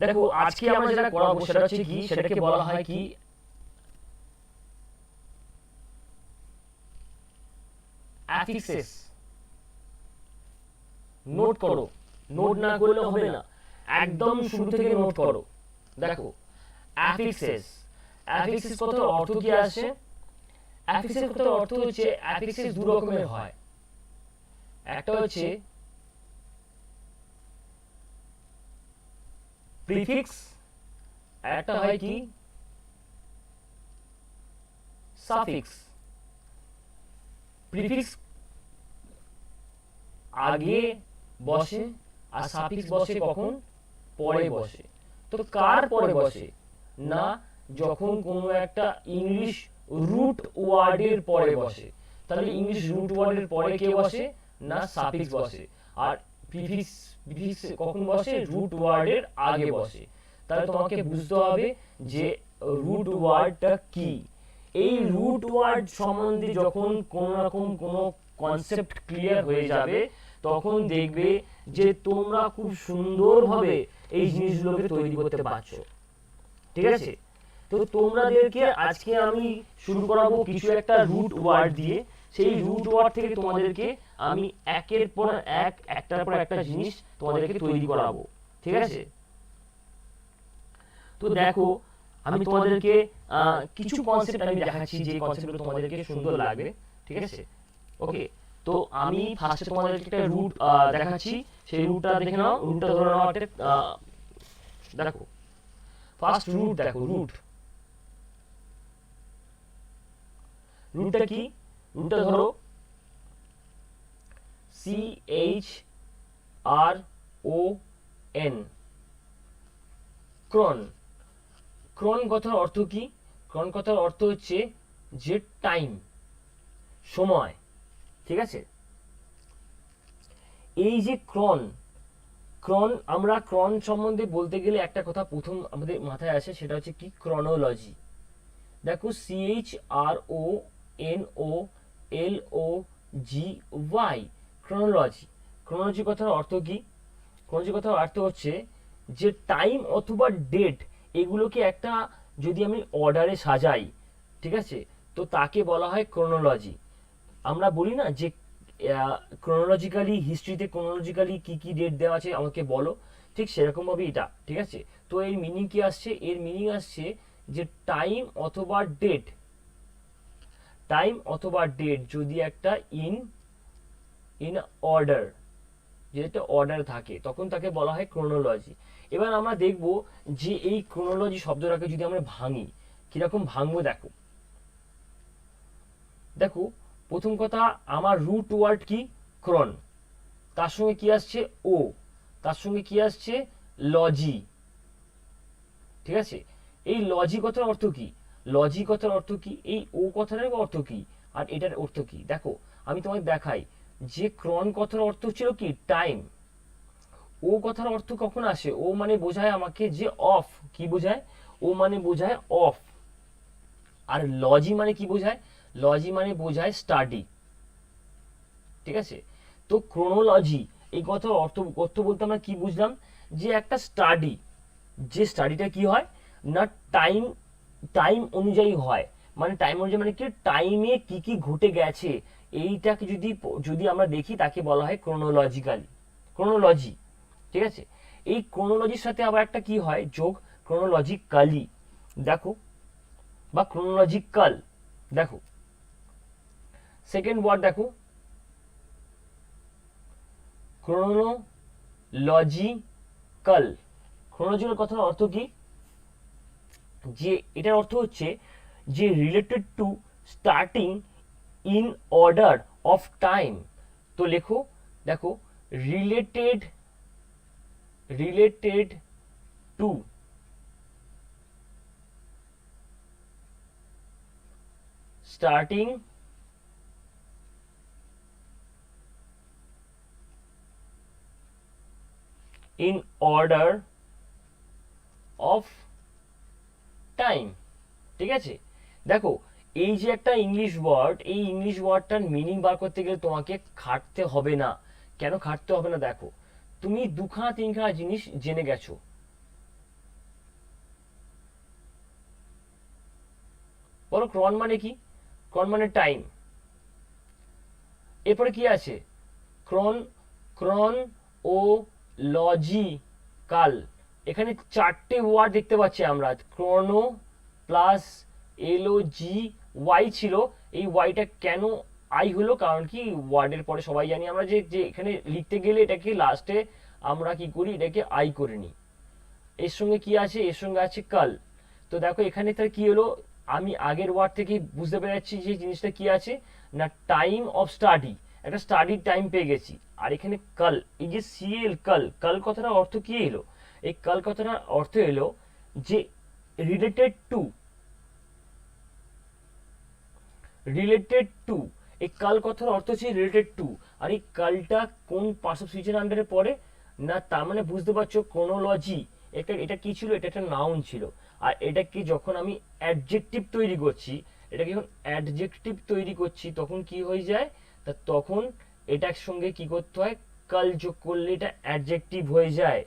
দেখো আজকে আমরা যেটা করাবো সেটা হচ্ছে কি, সেটাকে বলা হয় কি অ্যাফিক্সেস। নোট করো, নোট না করলে হবে না, একদম শুরু থেকে নোট করো। দেখো অ্যাফিক্সেস, অ্যাফিক্সেস কথার অর্থ কি আসে? অ্যাফিক্সেস কথার অর্থ হচ্ছে অ্যাফিক্সেস দু রকমের হয়। একটা হচ্ছে প্রিফিক্স, একটা হয় কি সাফিক্স। প্রিফিক্স আগে বসে আর সাফিক্স বসে কখন? পরে বসে। তো কার পরে বসে? না, যখন কোনো একটা ইংলিশ রুট ওয়ার্ডের পরে বসে। তাহলে ইংলিশ রুট ওয়ার্ডের পরে কে বসে? না, সাফিক্স বসে। আর প্রিফিক্স, প্রিফিক্স কখন বসে? রুট ওয়ার্ডের আগে বসে। তাহলে তোমাকে বুঝতে হবে যে রুট ওয়ার্ডটা কি। এই রুট ওয়ার্ড সম্বন্ধে যখন কোনো রকম কোনো কনসেপ্ট ক্লিয়ার হয়ে যাবে, তখন দেখবে যে তোমরা খুব সুন্দরভাবে এই জিনিসগুলোকে তৈরি করতে পারছো। ঠিক আছে? তো তোমাদেরকে আজকে আমি শুরু করাবো কিছু একটা রুট ওয়ার্ড দিয়ে। সেই রুট ওয়ার্ড থেকে তোমাদেরকে আমি একের পর এক, একটার পর একটা জিনিস তোমাদেরকে তৈরি করাবো। ঠিক আছে? তো দেখো আমি তোমাদেরকে কিছু কনসেপ্ট আমি দেখাচ্ছি, যে কনসেপ্টগুলো তোমাদেরকে সুন্দর লাগবে। ঠিক আছে? ওকে, তো আমি ফার্স্টে তোমাদেরকে একটা রুট দেখাচ্ছি। সেই রুটটা দেখে নাও। রুটটা ধরে নাও একটা, দেখো ফার্স্ট রুট, দেখো রুট, রুটটা কি? রুটটা ধরো CHRON, ক্রন। ক্রন কথার অর্থ কি? ক্রন কথার অর্থ হচ্ছে যে টাইম, সময়। ঠিক আছে? এই যে ক্রন, ক্রন, আমরা ক্রন সম্বন্ধে বলতে গেলে একটা কথা প্রথম আমাদের মাথায় আসে, সেটা হচ্ছে কি ক্রনোলজি। দেখো CHRONOLOGY, ক্রনোলজি। ক্রনোলজি কথার অর্থ কি? ক্রনোলজি কথার অর্থ হচ্ছে যে টাইম অথবা ডেট, এগুলোকে একটা যদি আমি অর্ডারে সাজাই, ঠিক আছে, তো তাকে বলা হয় ক্রনোলজি। আমরা বলি না যে ক্রোনোলজিক্যালি, হিস্ট্রিতে ক্রোনোলজিক্যালি কি কি ডেট দেওয়া আছে আমাকে বলো, ঠিক সেরকমভাবে এটা। ঠিক আছে? তো এর মিনিং কি আসছে? এর মিনিং আসছে যে টাইম অথবা ডেট, টাইম অথবা ডেট যদি একটা ইন ইন অর্ডার, যেটা অর্ডার থাকে, তখন তাকে বলা হয় ক্রোনোলজি। এবার আমরা দেখব যে এই ক্রোনোলজি শব্দটাকে যদি আমরা ভাঙি, কিরকম ভাঙবো। দেখো দেখো প্রথম কথা, আমার রুট ওয়ার্ড কি? ক্রন। তার সঙ্গে কি আসছে? ও। তার সঙ্গে কি আসছে? লজি। ঠিক আছে? এই লজি কথার অর্থ কি? লজি কথার অর্থ কি? এই ও কথার অর্থ কি? আর এটার অর্থ কি? দেখো আমি তোমাকে দেখাই যে ক্রন কথার অর্থ ছিল কি? টাইম। ও কথার অর্থ কখন আসে? ও মানে বোঝায় আমাকে যে অফ। কি বোঝায়? ও মানে বোঝায় অফ। আর লজি মানে কি বোঝায়? লজি মানে বোঝায় স্টাডি। ঠিক আছে? তো ক্রোনোলজি এই কথার অর্থ, অর্থ বলতে আমরা কি বুঝলাম? যে একটা স্টাডি, যে স্টাডিটা কি হয় না, টাইম, টাইম অনুযায়ী হয়। মানে টাইম অনুযায়ী মানে কি? টাইমে কি কি ঘটে গেছে, এইটাকে যদি যদি আমরা দেখি, তাকে বলা হয় ক্রোনোলজিক্যালি, ক্রোনোলজি। ঠিক আছে? এই ক্রোনোলজির সাথে আবার একটা কি হয় যোগ? ক্রোনোলজিক্যালি। দেখো, বা ক্রোনোলজিক্যাল। দেখো সেকেন্ড ওয়ার্ড, দেখো ক্রোনোলজিক্যাল। ক্রোনোলজিক্যাল কথার অর্থ কি? যে এটার অর্থ হচ্ছে যে related to, starting, in order of time. তো লেখো, দেখো related, related to, starting, in order of time. ঠিক আছে? দেখো এই যে একটা ইংলিশ ওয়ার্ড, এই ইংলিশ ওয়ার্ডটার মিনিং বার করতে গেলে তোমাকে খাটতে হবে না। কেন খাটতে হবে না? দেখো তুমি দুখানা তিনখানা জিনিস জেনে গেছো। বলো ক্রন মানে কি? ক্রন মানে টাইম। এরপরে কি আছে? ক্রন, ক্রন ও লজিক্যাল। এখানে চারটে ওয়ার্ড দেখতে পাচ্ছি আমরা, ক্রোনো প্লাস এলওজি ওয়াই ছিল, এই ওয়াইটা কেন আই হলো, কারণ কি ওয়ার্ডের পরে সবাই জানি আমরা যে যে এখানে লিখতে গেলে এটাকে লাস্টে আমরা কি করি, এটাকে আই করে নিই। এর সঙ্গে কি আছে? এর সঙ্গে আছে কাল। তো দেখো এখানে তার কি হলো, আমি আগের ওয়ার্ড থেকে বুঝতে পেরে যাচ্ছি যে জিনিসটা কি আছে না, টাইম অফ স্টাডি, একটা স্টাডির টাইম পেয়ে গেছি। আর এখানে কাল, এই যে সিএল কাল, কাল কথাটার অর্থ কি এলো? এই কাল কথাটার অর্থ এলো যে রিলেটেড টু, রিলেটেড টু। এই কাল কথার অর্থ হচ্ছে রিলেটেড টু। আর এই কালটা কোন পার্টস অফ স্পিচের আন্ডারে পড়ে না, তার মানে বুঝতে পারছো ক্রোনোলজি, এটা কি ছিল? এটা একটা নাউন ছিল। আর এটাকে যখন আমি অ্যাডজেক্টিভ তৈরি করছি, এটাকে যখন অ্যাডজেক্টিভ তৈরি করছি তখন কি হয়ে যায়, তা তখন এটার সঙ্গে কি করতে হয়, কাল যোগ করলে এটা অ্যাডজেক্টিভ হয়ে যায়।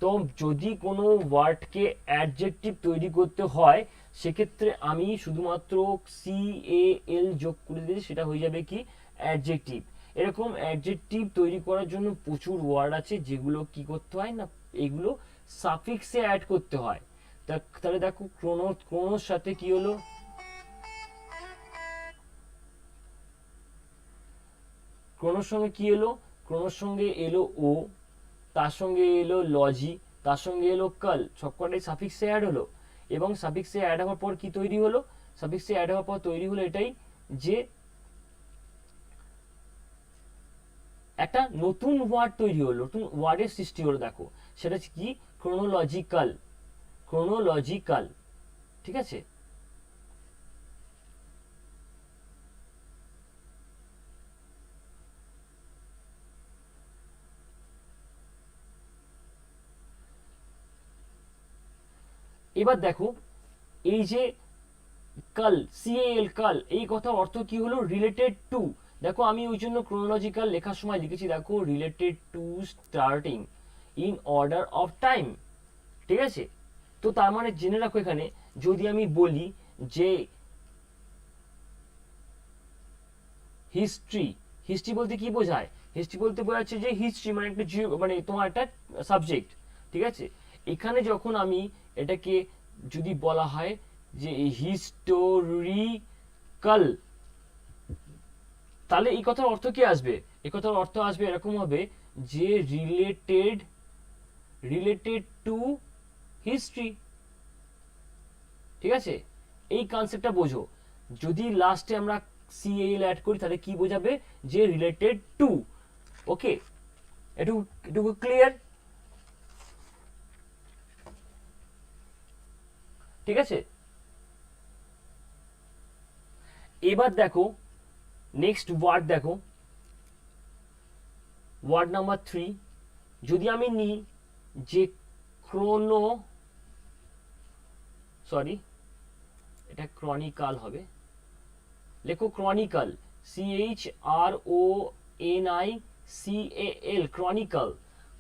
তো যদি কোনো ওয়ার্ডকে অ্যাডজেক্টিভ তৈরি করতে হয় সেক্ষেত্রে আমি শুধুমাত্র সি এ এল যোগ করে দিলে সেটা হয়ে যাবে কি, অ্যাডজেক্টিভ। এরকম অ্যাডজেক্টিভ তৈরি করার জন্য প্রচুর ওয়ার্ড আছে যেগুলো কি করতে হয় না, এগুলো সাফিক্সে অ্যাড করতে হয়। তাহলে দেখো ক্রোনোর সাথে কি হলো, ক্রোনোর সঙ্গে কি এলো, ক্রোনোর সঙ্গে এলো ও, তার সঙ্গে এলো লজি, তার সঙ্গে এলো কাল, সবকটাই সাফিক্সে অ্যাড হলো। এবং সাফিক্সে অ্যাড হওয়ার পর কি তৈরি হলো, সাফিক্সে অ্যাড হওয়ার পর তৈরি হলো এটাই যে একটা নতুন ওয়ার্ড তৈরি হলো, নতুন ওয়ার্ডের সৃষ্টি হলো। দেখো সেটা কি, ক্রোনোলজিক্যাল, ক্রোনোলজিক্যাল। ঠিক আছে? এবার দেখো এই যে কাল, সিএল কাল, এই কথার অর্থ কি হলো, রিলেটেড টু। দেখো আমি ওই জন্য ক্রোনোলজিক্যাল লেখার সময় লিখেছি, দেখো related to starting in order of time. ঠিক আছে? তো তার মানে জেনে রাখো এখানে যদি আমি বলি যে হিস্ট্রি, হিস্ট্রি বলতে কি বোঝায়? হিস্ট্রি বলতে বোঝাচ্ছে যে হিস্ট্রি মানে একটা মানে তোমার একটা সাবজেক্ট। ঠিক আছে? এখানে যখন আমি এটাকে যদি বলা হয় যে হিস্টোরিক্যাল, তাহলে এই কথার অর্থ কি আসবে? এই কথার অর্থ আসবে এরকম হবে যে রিলেটেড, রিলেটেড টু হিস্ট্রি। ঠিক আছে? এই কনসেপ্টটা বোঝো। যদি লাস্টে আমরা সিএল অ্যাড করি তাহলে কি বোঝাবে, যে রিলেটেড টু। ওকে, এটুকু এটুকু ক্লিয়ার? ঠিক আছে? এবার দেখো নেক্সট ওয়ার্ড, দেখো ওয়ার্ড নাম্বার 3। যদি আমি নিই যে ক্রোনো, সরি এটা ক্রনিকাল হবে, লেখো ক্রনিকাল, CHRONICAL, ক্রনিকাল।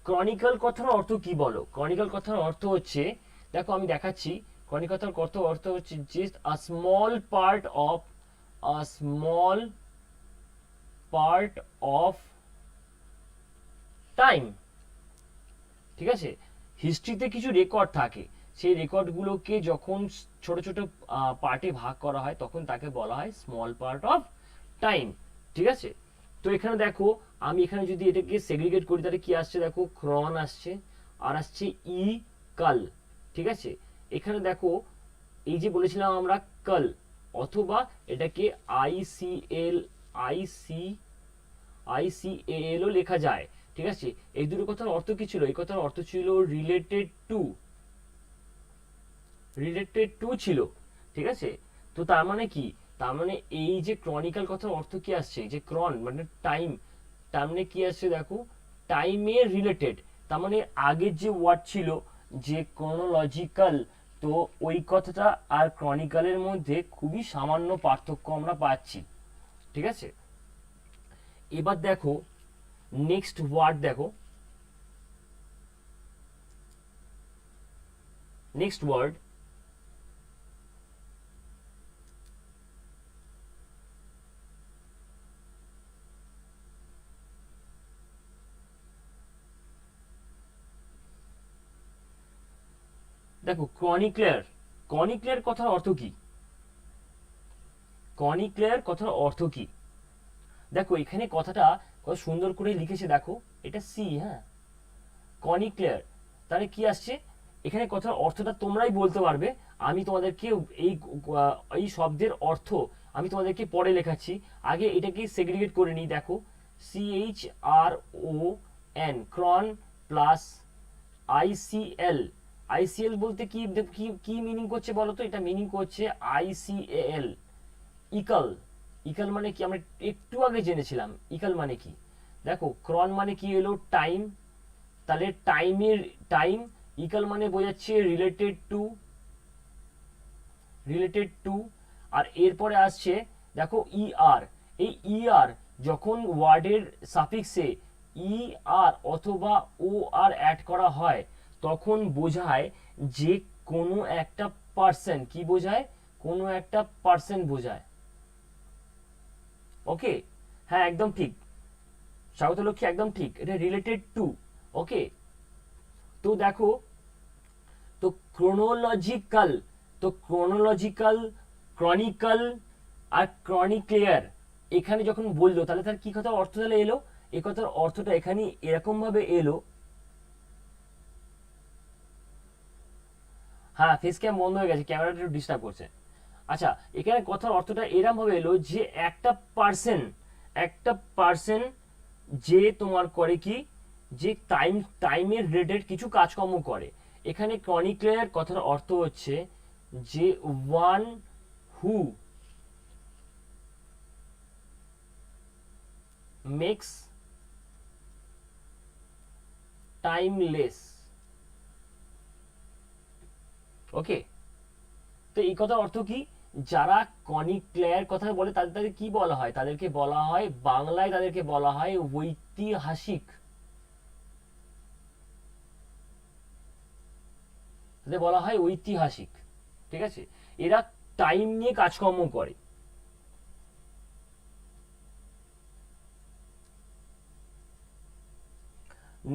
ক্রনিকাল কথার অর্থ কি বলো? ক্রনিকাল কথার অর্থ হচ্ছে, দেখো আমি দেখাচ্ছি, ক্রনিকাল কথার অর্থ হচ্ছে just a small part of, a small part of time. ঠিক আছে? হিস্ট্রিতে কিছু রেকর্ড থাকে, সেই রেকর্ডগুলোকে যখন ছোট ছোট পার্টে ভাগ করা হয় তখন তাকে বলা হয় স্মল পার্ট অফ টাইম। ঠিক আছে? তো এখানে দেখো আমি এখানে যদি এটাকে সেগ্রিগেট করি তাহলে কি আসছে, দেখো ক্রন আসছে, আর আসছে ই কাল। ঠিক আছে? এখানে দেখো এই যে বলেছিলাম আমরা কাল, অথবা এটাকে আইসিএল, আইসি আইসিএলও লেখা যায়। ঠিক আছে? এই দুটো কথার অর্থ কি ছিল? এই কথার অর্থ ছিল রিলেটেড টু, রিলেটেড টু ছিল। ঠিক আছে? তো তার মানে কি, তার মানে এই যে ক্রনিকাল কথার অর্থ কি আসছে, যে ক্রন মানে টাইম, তার মানে কি আসছে দেখো, টাইমে রিলেটেড। তার মানে আগের যে ওয়ার্ড ছিল যে ক্রোনোলজিক্যাল, তো ওই কথাটা আর ক্রনিকালের মধ্যে খুবই সামান্য পার্থক্য আমরা পাচ্ছি। ঠিক আছে? এবার দেখো নেক্সট ওয়ার্ড, দেখো নেক্সট ওয়ার্ড দেখো ক্রনিক্লেয়ার, ক্রনিক্লেয়ার কথার অর্থ কি, ক্রনিক্লেয়ার কথার অর্থ কি? দেখো এখানে কথাটা কত সুন্দর করে লিখেছে, দেখো এটা সি, হ্যাঁ ক্রনিক্লেয়ার, তাহলে কি আসছে এখানে কথার অর্থটা তোমরাই বলতে পারবে, আমি তোমাদেরকে এই এই শব্দের অর্থ আমি তোমাদেরকে পরে লেখাচ্ছি, আগে এটাকে সেগ্রিগেট করে নিই। দেখো CHRON ক্রন প্লাস ICL, ICL বলতে কি কি কি মিনিং করছে বলো তো? এটা মিনিং করছে ICAL, ইকাল। ইকাল মানে কি আমরা একটু আগে জেনেছিলাম, ইকাল মানে কি। দেখো ক্রন মানে কি এলো টাইম, তাহলে টাইমের টাইম, ইকাল মানে বোঝাচ্ছে রিলেটেড টু, রিলেটেড টু। আর এরপরে আসছে দেখো ইআর, এই ইআর যখন ওয়ার্ডের সাফিক্সে ইআর অথবা ও আর অ্যাড করা হয় তখন বোঝায় যে কোনো একটা পার্সন, কি বোঝায়, কোনো একটা পার্সন বোঝায়। ওকে, হ্যাঁ একদম ঠিক স্বাগত লক্ষ্মী, একদম ঠিক, এটা রিলেটেড টু। ওকে, তো দেখো, তো ক্রোনোলজিক্যাল, তো ক্রোনোলজিক্যাল, ক্রনিক্যাল আর ক্রনিক্লেয়ার এখানে যখন বললো তাহলে তার কি কথা অর্থ তাহলে এলো, এই কথার অর্থটা এখানে এরকম ভাবে এলো। হ্যাঁ ফেস ক্যাম বন্ধ হয়ে গেছে, ক্যামেরাটা একটু ডিস্টার্ব করছে। আচ্ছা, এখানে কথার অর্থটা এরকম ভাবে এলো যে একটা পার্সন, একটা পার্সন যে তোমার করে কি, যে টাইমের রিলেটেড কিছু কাজকর্ম করে। এখানে ক্রনিক্লেয়ার কথার অর্থ হচ্ছে যে ওয়ান হু মেক্স টাইমলেস। ওকে, তো এই কথার অর্থ কি, যারা ক্রনিক্লেয়ার কথা বলে তাদের কি বলা হয়, তাদেরকে বলা হয় বাংলায়, তাদেরকে বলা হয় ঐতিহাসিক, তাদের বলা হয় ঐতিহাসিক। ঠিক আছে, এরা টাইম নিয়ে কাজকর্ম করে।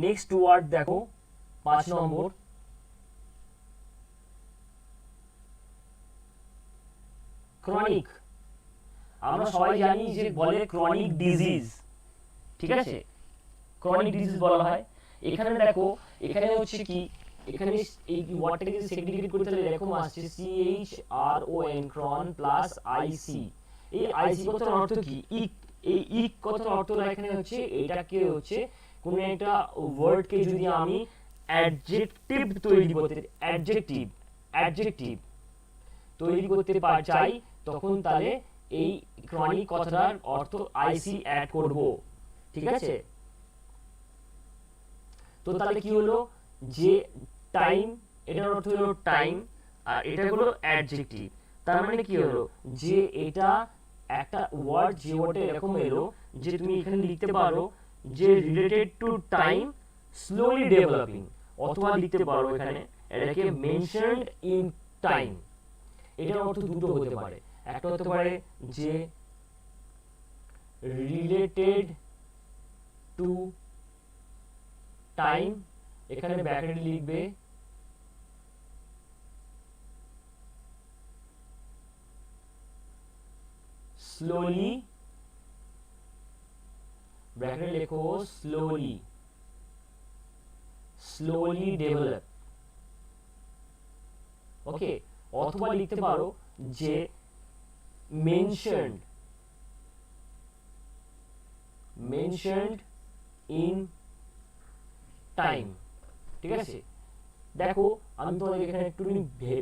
নেক্সট ওয়ার্ড দেখো 5 নম্বর, ক্রনিক। আমরা সবাই জানি যে বলে ক্রনিক ডিজিজ, ঠিক আছে, ক্রনিক ডিজিজ বলা হয়। এখানে দেখো, এখানে হচ্ছে কি, এখানে এই ওয়ার্ডটাকে যদি সেগ্রিগেট করতে হলে এরকম আসছে CHRON ক্রন প্লাস IC। এই IC কথার অর্থ কি, ইক, এই ইক কথার অর্থ এখানে হচ্ছে এটাকে হচ্ছে কোন একটা ওয়ার্ডকে যদি আমি অ্যাডজেক্টিভ তৈরি করতে, অ্যাডজেক্টিভ, অ্যাডজেক্টিভ তৈরি করতে চাই তখন তাহলে এই ক্রনিক কথাটার অর্থ IC অ্যাড করব। ঠিক আছে, তো তাহলে কি হলো যে টাইম, এটার অর্থ হলো টাইম, আর এটা হলো অ্যাডজেক্টিভ। তার মানে কি হলো যে এটা একটা ওয়ার্ড, যে ওয়ার্ডে এরকম এলো যে তুমি এখানে লিখতে পারো যে related to time slowly developing, অথবা লিখতে পারো এখানে এটাকে মেনশনড ইন টাইম। এটার অর্থ দুটো হতে পারে, একটা হতে পারে যে রিলেটেড টু টাইম, এখানে ব্র্যাকেটে লিখবে স্লোলি, ব্র্যাকেটে লেখো স্লোলি, স্লোলি ডেভেলপ। ওকে, অথবা লিখতে পারো যে মেনশনড, মেনশনড ইন টাইম। ঠিক আছে, দেখো আমি তোমাদের এখানে একটু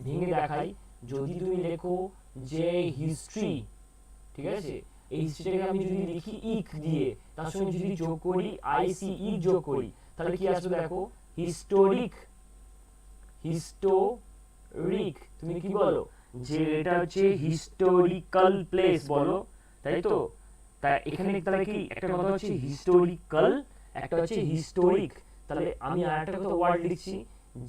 ভেঙে দেখাই। যদি তুমি লেখো যে হিস্ট্রি, ঠিক আছে, এই হিস্ট্রিটাকে আমি যদি লিখি ইক দিয়ে, তার সঙ্গে যদি যোগ করি IC, ইক যোগ করি, তাহলে কি আসবে দেখো হিস্টোরিক, হিস্টোরিক। তুমি কি বলো যে এটা হচ্ছে হিস্টোরিক্যাল প্লেস বলো, তাই তো? তাই এখানে তাহলে কি একটা কথা হচ্ছে হিস্টোরিক্যাল, একটা হচ্ছে হিস্টোরিক। তাহলে আমি আরেকটা কথা ওয়ার্ড লিখছি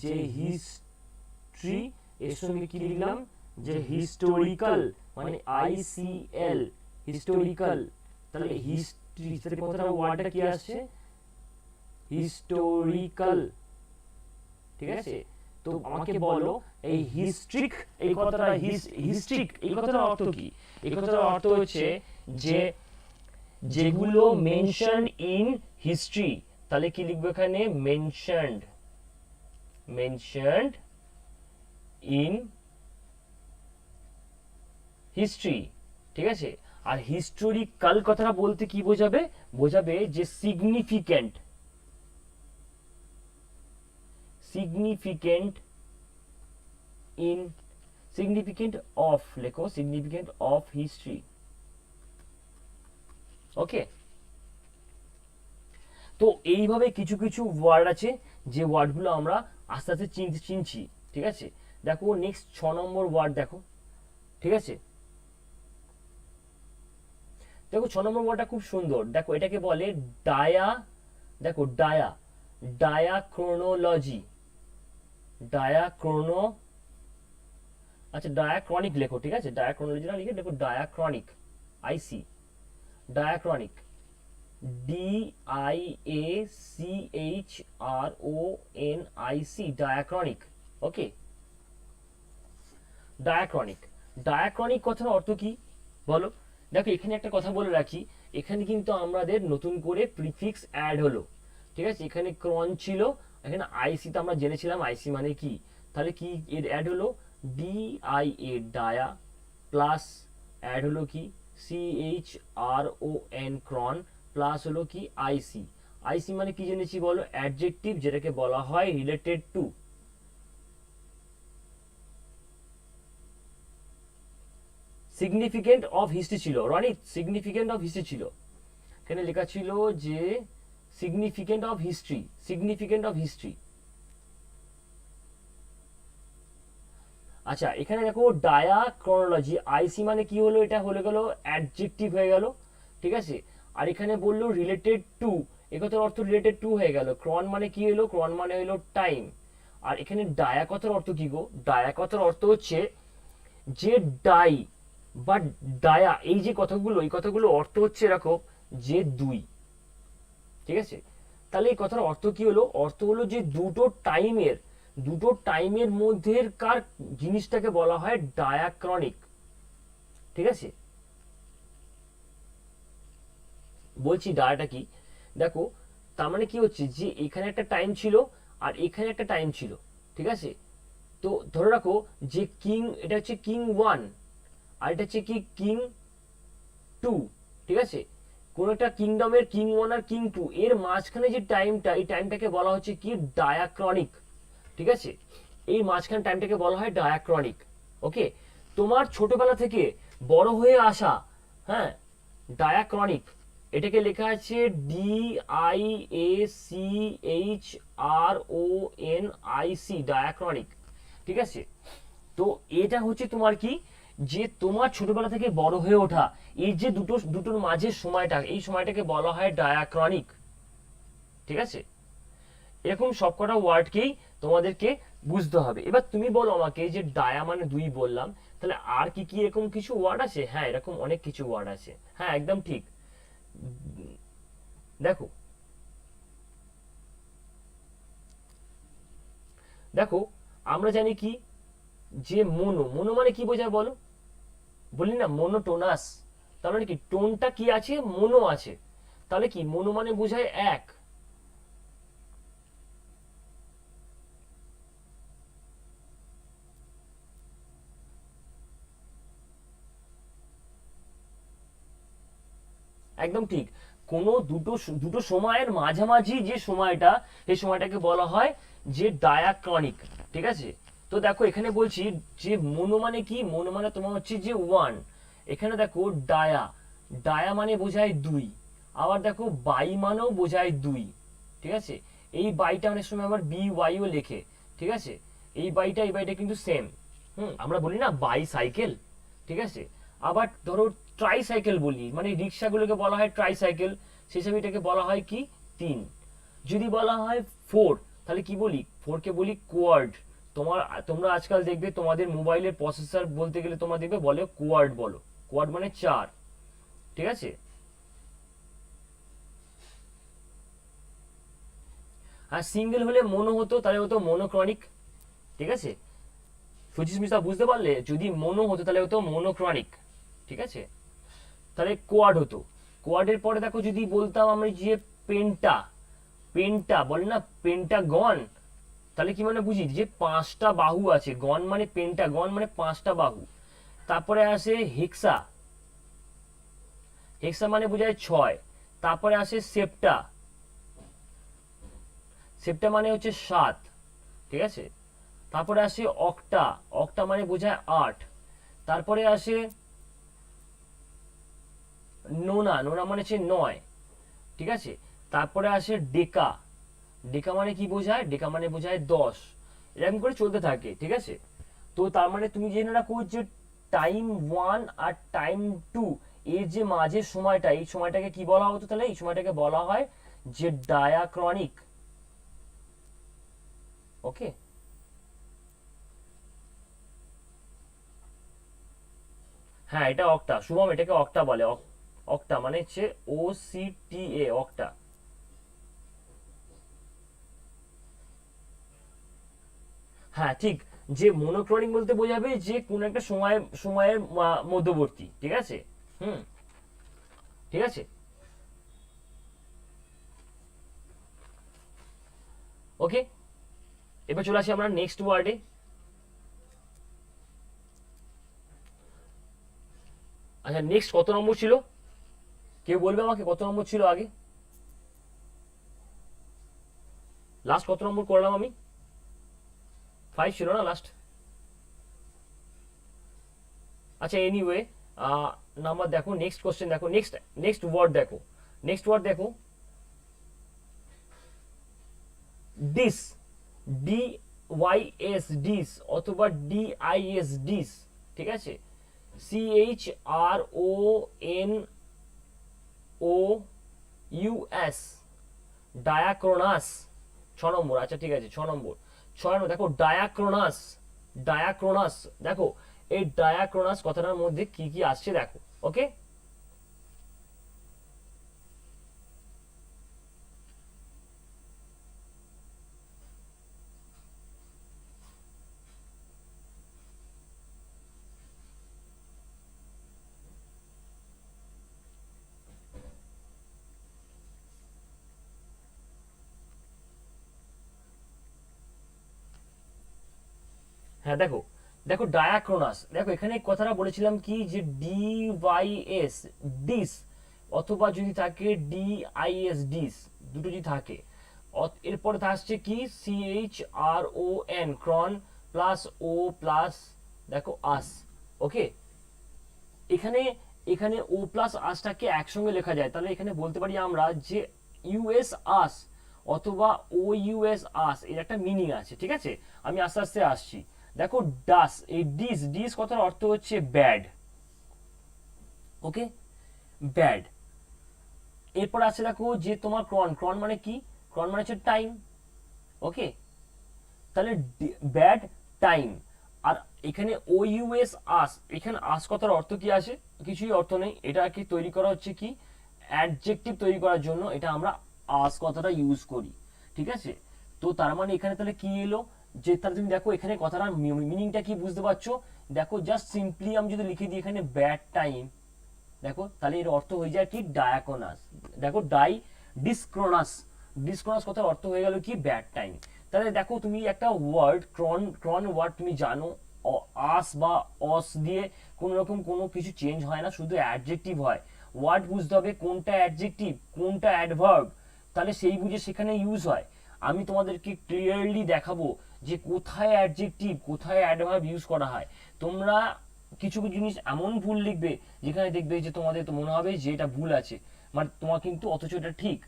যে হিস্ট্রি, এর সঙ্গে কি লিখলাম যে হিস্টোরিক্যাল, মানে ICL, হিস্টোরিক্যাল। তাহলে হিস্ট্রি, তাহলে কথাটা ওয়ার্ডটা কি আসছে হিস্টোরিক্যাল। ঠিক আছে, তো তো আমাকে বলো এই হিস্ট্রিক, এই কথাটা হিস্ট্রিক এই কথাটার অর্থ কি? এই কথাটার অর্থ হচ্ছে যে যেগুলো মেনশন ইন হিস্ট্রি, তাহলে কি লিখবো এখানে? মেনশনড, মেনশনড ইন হিস্ট্রি, ঠিক আছে। আর হিস্টোরিক্যাল কথাটা বলতে কি বোঝাবে? বোঝাবে যে significant, significant in, significant of, লেখো সিগনিফিক্যান্ট অফ হিস্ট্রি। ওকে, তো এইভাবে কিছু কিছু ওয়ার্ড আছে যে ওয়ার্ডগুলো আমরা আস্তে আস্তে চিনছি, ঠিক আছে। দেখো নেক্সট 6 নম্বর ওয়ার্ড দেখো, ঠিক আছে। দেখো 6 নম্বর ওয়ার্ডটা খুব সুন্দর, দেখো এটাকে বলে ডায়া, দেখো ডায়া, ডায়াক্রোনোলজি, ডায়াক্রোনো, আচ্ছা ডায়াক্রনিক লেখো, ঠিক আছে। ডায়াক্রোনোলজি না লিখে দেখো ডায়াক্রনিক, আইসি, ডায়াক্রনিক, DIACHRONIC, ডায়াক্রনিক। ওকে, ডায়াক্রনিক, ডায়াক্রনিক কথার অর্থ কি বলো? দেখো এখানে একটা কথা বলে রাখি, এখানে কিন্তু আমাদের নতুন করে প্রিফিক্স অ্যাড হলো, ঠিক আছে। এখানে ক্রন ছিল, এখানে আইসি তো আমরা জেনেছিলাম আইসি মানে কি, তাহলে কি এর অ্যাড হলো DIA, ডায়া, প্লাস অ্যাড হলো কি CHRON, ক্রন, প্লাস হলো কি আইসি। আইসি মানে কি জেনেছি বলো? অ্যাডজেক্টিভ, যেটাকে বলা হয় related to, significant of history ছিল, রনি সিগনিফিকেন্ট অফ হিস্ট্রি ছিল, এখানে লেখা ছিল যে significant of history, significant of history. আচ্ছা এখানে দেখো ডায়াক্রোনোলজি, আইসি মানে কি হলো? এটা হলে গেল অ্যাডজেক্টিভ হয়ে গেল, ঠিক আছে। আর এখানে বললো রিলেটেড টু, একথার অর্থ রিলেটেড টু হয়ে গেল। ক্রন মানে কি হলো? ক্রন মানে হলো টাইম। আর এখানে ডায়া কথার অর্থ কি গো? ডায়া কথার অর্থ হচ্ছে যে ডাই বা ডায়া, এই যে কথাগুলো, এই কথাগুলো অর্থ হচ্ছে এরকম যে দুই, ঠিক আছে। তাহলে এই কথার অর্থ কি হলো? অর্থ হলো যে দুটো টাইমের মধ্যের কার জিনিসটাকে বলা হয় ডায়াক্রনিক, ঠিক আছে। বলছি ডায়াটা কি, দেখো তার মানে কি হচ্ছে যে এখানে একটা টাইম ছিল আর এখানে একটা টাইম ছিল, ঠিক আছে। তো ধরে রাখো যে কিং, এটা হচ্ছে কিং 1 আর এটা হচ্ছে কি কিং 2, ঠিক আছে। কোন একটা কিংডমের কিং 1 আর কিং 2 এর মাঝখানে যে টাইমটা, এই টাইমটাকে বলা হচ্ছে কি ডায়াক্রনিক, ঠিক আছে। এই মাঝখানে টাইমটাকে বলা হয় ডায়াক্রনিক। ওকে, তোমার ছোটবেলা থেকে বড় হয়ে আসা, হ্যাঁ, ডায়াক্রনিক, এটাকে লেখা আছে DIACHRONIC, ডায়াক্রনিক, ঠিক আছে। তো এটা হচ্ছে তোমার কি, যে তোমার ছোটবেলা থেকে বড় হয়ে ওঠা, এই যে দুটোর মাঝের সময়টা, এই সময়টাকে বলা হয় ডায়াক্রনিক, ঠিক আছে। এরকম সবকটা ওয়ার্ডকেই তোমাদেরকে বুঝতে হবে। এবার তুমি বলো আমাকে যে ডায়া মানে দুই বললাম, তাহলে আর কি কি এরকম কিছু ওয়ার্ড আছে? হ্যাঁ, এরকম অনেক কিছু ওয়ার্ড আছে, হ্যাঁ একদম ঠিক। দেখো দেখো আমরা জানি কি যে মোনো, মোনো মানে কি বোঝায় বলো? বলি না মোনোটোনাস, তার মানে কি টোনটা কি আছে? মোনো আছে। তাহলে কি মোনো মানে বোঝায় এক, একদম ঠিক। কোন দুটো সময়ের মাঝামাঝি যে সময়টা, সেই সময়টাকে বলা হয় যে ডায়াক্রনিক, ঠিক আছে। তো দেখো এখানে বলছি যে মোনো মানে কি? মোনো মানে তোমার হচ্ছে যে ওয়ান। এখানে দেখো ডায়া, ডায়া মানে বোঝায় দুই। আবার দেখো বাই মানেও বোঝায় দুই, ঠিক আছে। এই বাইটা অনেক সময় আবার BYও লেখে, ঠিক আছে। এই বাইটা কিন্তু সেম। আমরা বলি না বাই সাইকেল, ঠিক আছে। আবার ধরো ট্রাইসাইকেল বলি, মানে রিক্সাগুলোকে বলা হয় ট্রাইসাইকেল, সেই হিসাবে এটাকে বলা হয় কি তিন। যদি বলা হয় ফোর, তাহলে কি বলি? ফোরকে বলি কোয়ার্ড। তোমরা আজকাল দেখবে তোমাদের মোবাইলের প্রসেসর বলতে গেলে তোমরা দেখবে বলে কোয়ার্ড, বলো কোয়ার্ড মানে চার, ঠিক আছে। আর সিঙ্গেল হলে মোনো হতো, তাহলে হতো মোনোক্রনিক, ঠিক আছে, সুচিস মিশ্রা বুঝতে পারলে? যদি মোনো হতো তাহলে হতো মোনোক্রনিক, ঠিক আছে, তাহলে কোয়াড হতো। কোয়াডের পরে দেখো যদি বলতাম আমরা যে পেন্টা, পেন্টা বলে না পেন্টাগন, তাহলে কি মানে বুঝি যে পাঁচটা বাহু আছে, গন মানে পেন্টাগন মানে পাঁচটা বাহু। তারপরে আসে হেক্সা, হেক্সা মানে বোঝায় ছয়। তারপরে আসে সেপ্টা, সেপ্টা মানে হচ্ছে সাত, ঠিক আছে। তারপরে আসে অক্টা, অক্টা মানে বোঝায় আট। তারপরে আসে নোনা, নোনা মানে হচ্ছে নয়, ঠিক আছে। তারপরে আসে ডেকা, ডেকা মানে কি বোঝায়? ডেকা মানে বোঝায় দশ। এরকম করে চলতে থাকে, ঠিক আছে। তো তার মানে তুমি জেনে রাখো যে টাইম ওয়ান আর টাইম টু এর যে মাঝের সময়টা, এই সময়টাকে কি বলা হতো? তাহলে এই সময়টাকে বলা হয় যে ডায়াক্রনিক। ওকে, হ্যাঁ এটা অক্টা, শুভম এটাকে অক্টা বলে। অক্টা মানে হচ্ছে OCTA, অক্টা। হ্যাঁ ঠিক, যে মনোক্রনিক বলতে বোঝাবে যে কোন একটা সময়ের মধ্যবর্তী, ঠিক আছে। হুম, ঠিক আছে। ওকে, এবার চলে আসি আমরা নেক্সট ওয়ার্ডে। আচ্ছা নেক্সট কত নম্বর ছিল? কেউ বলবে আমাকে কত নম্বর ছিল আগে? লাস্ট কত নম্বর করলাম আমি? 5 ছিল না লাস্ট? আচ্ছা এনিওয়ে, নাম্বার দেখো, নেক্সট কোশ্চেন দেখো, নেক্সট নেক্সট ওয়ার্ড দেখো, নেক্সট ওয়ার্ড দেখো, ডিস, DYS ডিস অথবা DIS ডিস, ঠিক আছে। CHRONOUS, ডায়াক্রোনাস, 6 নম্বর। আচ্ছা ঠিক আছে, 6 নম্বর, 6 নম্বর দেখো ডায়াক্রোনাস, ডায়াক্রোনাস দেখো, এই ডায়াক্রোনাস কথাটার মধ্যে কি কি আসছে দেখো। ওকে, হ্যাঁ দেখো, দেখো ডায়াক্রোনাস, দেখো এখানে কথাটা বলেছিলাম কি যে DYS ডিস অথবা যদি থাকে DIS ডিস, দুটো যদি থাকে, এরপরে আসছে কি CHRON ক্রন প্লাস ও প্লাস দেখো আস। ওকে, এখানে এখানে ও প্লাস আসটাকে একসঙ্গে লেখা যায়, তাহলে এখানে বলতে পারি আমরা যে ইউএস আস অথবা ও ইউএস আস, এর একটা মিনিং আছে, ঠিক আছে। আমি আস্তে আস্তে আসছি। দেখো ডাস, এই ডিস, ডিস কথার অর্থ হচ্ছে ব্যাড। ওকে, ব্যাড। এরপর আছে দেখো যে তোমার ক্রন, ক্রন মানে কি? ক্রন মানে হচ্ছে টাইম। ওকে, তাহলে ব্যাড টাইম। আর এখানে ও ইউএস আস, এখানে আস কথার অর্থ কি আসে? কিছুই অর্থ নেই, এটা কি তৈরি করা হচ্ছে কি অ্যাডজেক্টিভ তৈরি করার জন্য এটা আমরা আস কথাটা ইউজ করি, ঠিক আছে। তো তার মানে এখানে তাহলে কি এলো যে, তাহলে তুমি দেখো এখানে কথাটার মিনিংটা কি বুঝতে পারছো? দেখো জাস্ট সিম্পলি আমি যদি লিখে দিই এখানে ব্যাড টাইম, দেখো তাহলে এর অর্থ হয়ে যায় কি ডায়াকোনাস। দেখো ডিসক্রোনাস, ডিসক্রোনাস কথার অর্থ হয়ে গেল কি ব্যাড টাইম। তাহলে দেখো তুমি একটা ওয়ার্ড ক্রন, ক্রন ওয়ার্ড তুমি জানো, আস বা অস দিয়ে কোন রকম কোনো কিছু চেঞ্জ হয় না, শুধু অ্যাডজেক্টিভ হয়। ওয়ার্ড বুঝতে হবে কোনটা অ্যাডজেক্টিভ কোনটা অ্যাডভার্ব, তাহলে সেই বুঝে সেখানে ইউজ হয়। আমি তোমাদেরকে ক্লিয়ারলি দেখাবো যে কোথায় অ্যাডজেক্টিভ কোথায় অ্যাডভার্ব ইউজ করা হয়। তোমরা কিছু কিছু জিনিস এমন ভুল লিখবে যেখানে দেখবে যে তোমাদের তো মনে হবে যে এটা ভুল আছে, মানে তোমার কিন্তু অথচ এটা ঠিক।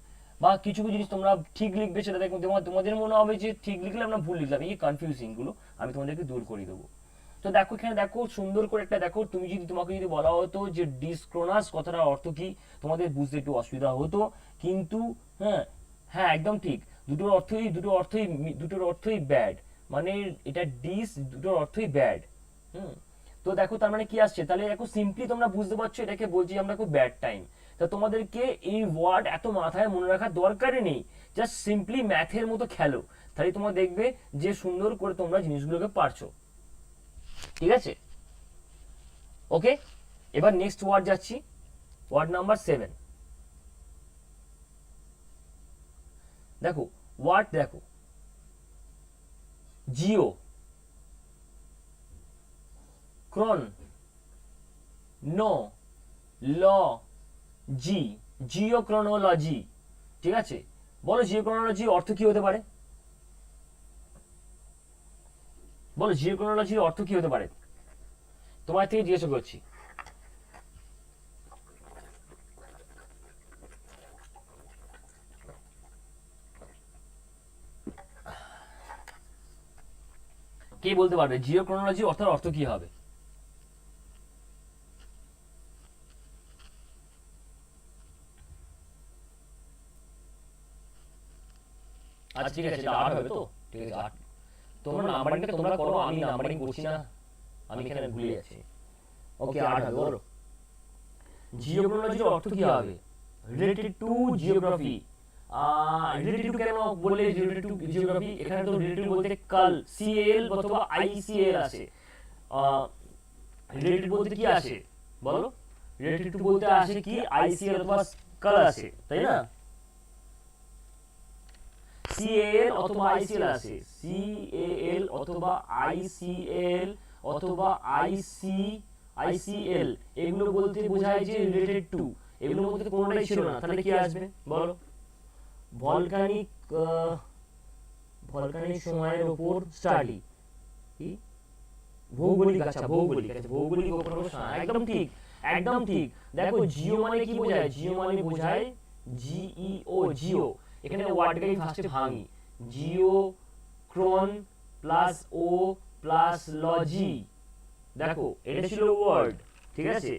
বা কিছু কিছু জিনিস তোমরা ঠিক লিখবে, সেটা দেখবে তোমাদের মনে হবে যে ঠিক লিখলে আমরা ভুল লিখলাম, এই কনফিউজিং গুলো আমি তোমাদেরকে দূর করে দেবো। তো দেখো এখানে দেখো সুন্দর করে একটা দেখো, তুমি যদি তোমাকে যদি বলা হতো যে ডিসক্রোনাস কথাটার অর্থ কি, তোমাদের বুঝতে একটু অসুবিধা হতো, কিন্তু হ্যাঁ, হ্যাঁ একদম ঠিক, দুটোর অর্থই ব্যাড, মানে এটা ডিস দুটোর অর্থই ব্যাড। হুম, তো দেখো তার মানে কি আসছে, তাহলে দেখো সিম্পলি তোমরা বুঝতে পারছো এটাকে বলছি আমরা খুব ব্যাড টাইম। তা তোমাদেরকে এই ওয়ার্ড এত মাথায় মনে রাখার দরকারই নেই, জাস্ট সিম্পলি ম্যাথের মতো খেলো, তাহলে তোমরা দেখবে যে সুন্দর করে তোমরা জিনিসগুলোকে পারছো। ঠিক আছে, ওকে। এবার নেক্সট ওয়ার্ড যাচ্ছি, ওয়ার্ড নাম্বার 7। দেখো ওয়ার্ড, দেখো জিও, ক্রন, নো, ল, জি, জিওক্রোনোলজি। ঠিক আছে, বলো জিওক্রোনোলজির অর্থ কি হতে পারে? বলো জিওক্রোনোলজির অর্থ কি হতে পারে? তোমার থেকে জিজ্ঞাসা করছি। কে বলতে পারবে জিওক্রোনোলজি অর্থের অর্থ কি হবে? আচ্ছা ঠিক আছে, এটা 8 হবে তো? ঠিক আছে 8। তোমরা নাম্বারিংটা তোমরা করো, আমি নাম্বারিং করছি না, আমি এখানে ভুলে যাচ্ছি। ওকে 8 হবে। বলো জিওক্রোনোলজির অর্থ কি হবে? Related to geography. Related to কেন বললে রিলেটেড টু জিওগ্রাফি? এখানে তো রিলেটেড বলতে কাল, সিএল অথবা আইসিএল আছে। রিলেটেড বলতে কি আসে বলো? রিলেটেড টু বলতে আসে কি আইসিএল অথবা কাল আসে, তাই না? সিএল অথবা আইসিএল আছে, সিএল অথবা আইসিএল অথবা আইসিএল, এগুলো বলতে বোঝায় যে রিলেটেড টু। এগুলোর মধ্যে কোনোটাই ছিল না, তাহলে কি আসবে বলো? ভলকানিক, ভলকানিক সময়ের উপর স্টাডি, কি ভৌগোলিক। আচ্ছা ভৌগোলিক, আচ্ছা ভৌগোলিক একদম ঠিক, একদম ঠিক। দেখো জিও মানে কি বোঝায়? জিও মানে বোঝায় জিইও, জিও। এখানে ওয়ার্ডটাকে আমি ফার্স্টে ভাঙি, জিও ক্রন প্লাস ও প্লাস লজি। দেখো এটা ছিল ওয়ার্ড, ঠিক আছে?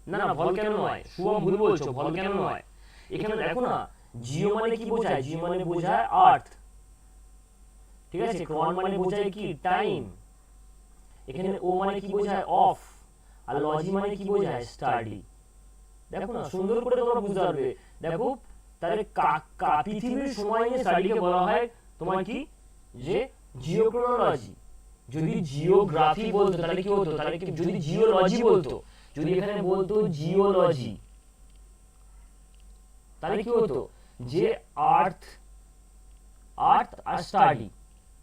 না না ভলক্যানো নয়, শুভম ভুল বলছো, ভলক্যানো নয়। এখানে দেখো না, জিও মানে কি বোঝায়? জিও মানে বোঝায় আর্থ, ঠিক আছে? ক্রন মানে বোঝায় কি টাইম। এখানে ও মানে কি বোঝায় অফ, আর লজি মানে কি বোঝায় স্টাডি। দেখো না সুন্দর করে তোমরা বুঝতে পারবে। দেখো তাহলে পৃথিবীর সময় নিয়ে স্টাডিকে বলা হয় তোমার কি, যে জিওক্রোনোলজি। যদি জিওগ্রাফি বলতো তাহলে কি হতো? তাহলে কি, যদি জিওলজি বলতো, যদি এখানে বলতো জিওলজি, তাহলে কি হতো? যে আর্থ, আর্থ আর স্টাডি,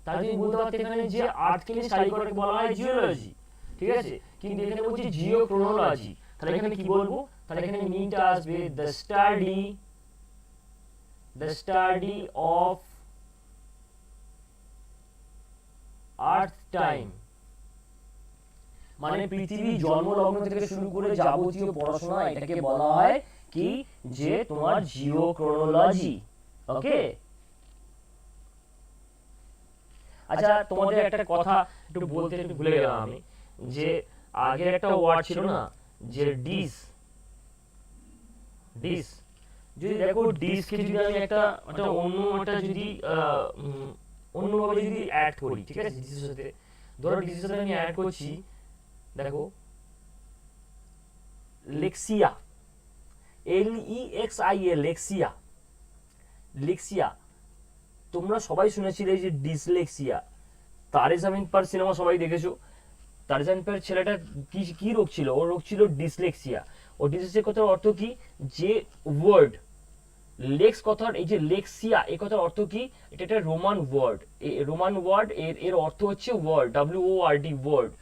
তাহলে তুমি বলতে পারতে এখানে যে আর্থকে নিয়ে স্টাডি করাকে বলা হয় জিওলজি, ঠিক আছে? কিন্তু এখানে বলছে জিওক্রোনোলজি, তাহলে এখানে কি বলবো? তাহলে এখানে মিনটা আসবে the study of earth time, মানে পৃথিবী জন্মলগ্ন থেকে শুরু করে যাবতীয় পড়াশোনা, এটাকে বলা হয় কি, যে তোমার জিওক্রোনোলজি। ওকে। আচ্ছা তোমাদের একটা কথা একটু বলতে একটু ভুলে গেলাম আমি, যে আগের একটা ওয়ার্ড ছিল না, যে ডিস, ডিস। যদি দেখো ডিসকে যদি আমি একটা অন্য একটা যদি অন্যভাবে যদি অ্যাড করি, ঠিক আছে? ডিসের সাথে, ধরো ডিসের সাথে আমি অ্যাড করছি, দেখো লেক্সিয়া, LEXIA, লেক্সিয়া, লেক্সিয়া। তোমরা সবাই শুনেছিলে যে ডিসলেক্সিয়া। তারে জামিন পার সিনেমা সবাই দেখেছো। তারে জামিন পার ছেলেটা কি কি রোগ ছিল? ওর রোগ ছিল ডিসলেক্সিয়া। ও ডিসলেক্সিয়া কথার অর্থ কি? যে ওয়ার্ড লেক্স কথার, এই যে লেক্সিয়া এই কথার অর্থ কি? এটা একটা রোমান ওয়ার্ড, রোমান ওয়ার্ড, এর অর্থ হচ্ছে ওয়ার্ড, WORD ওয়ার্ড।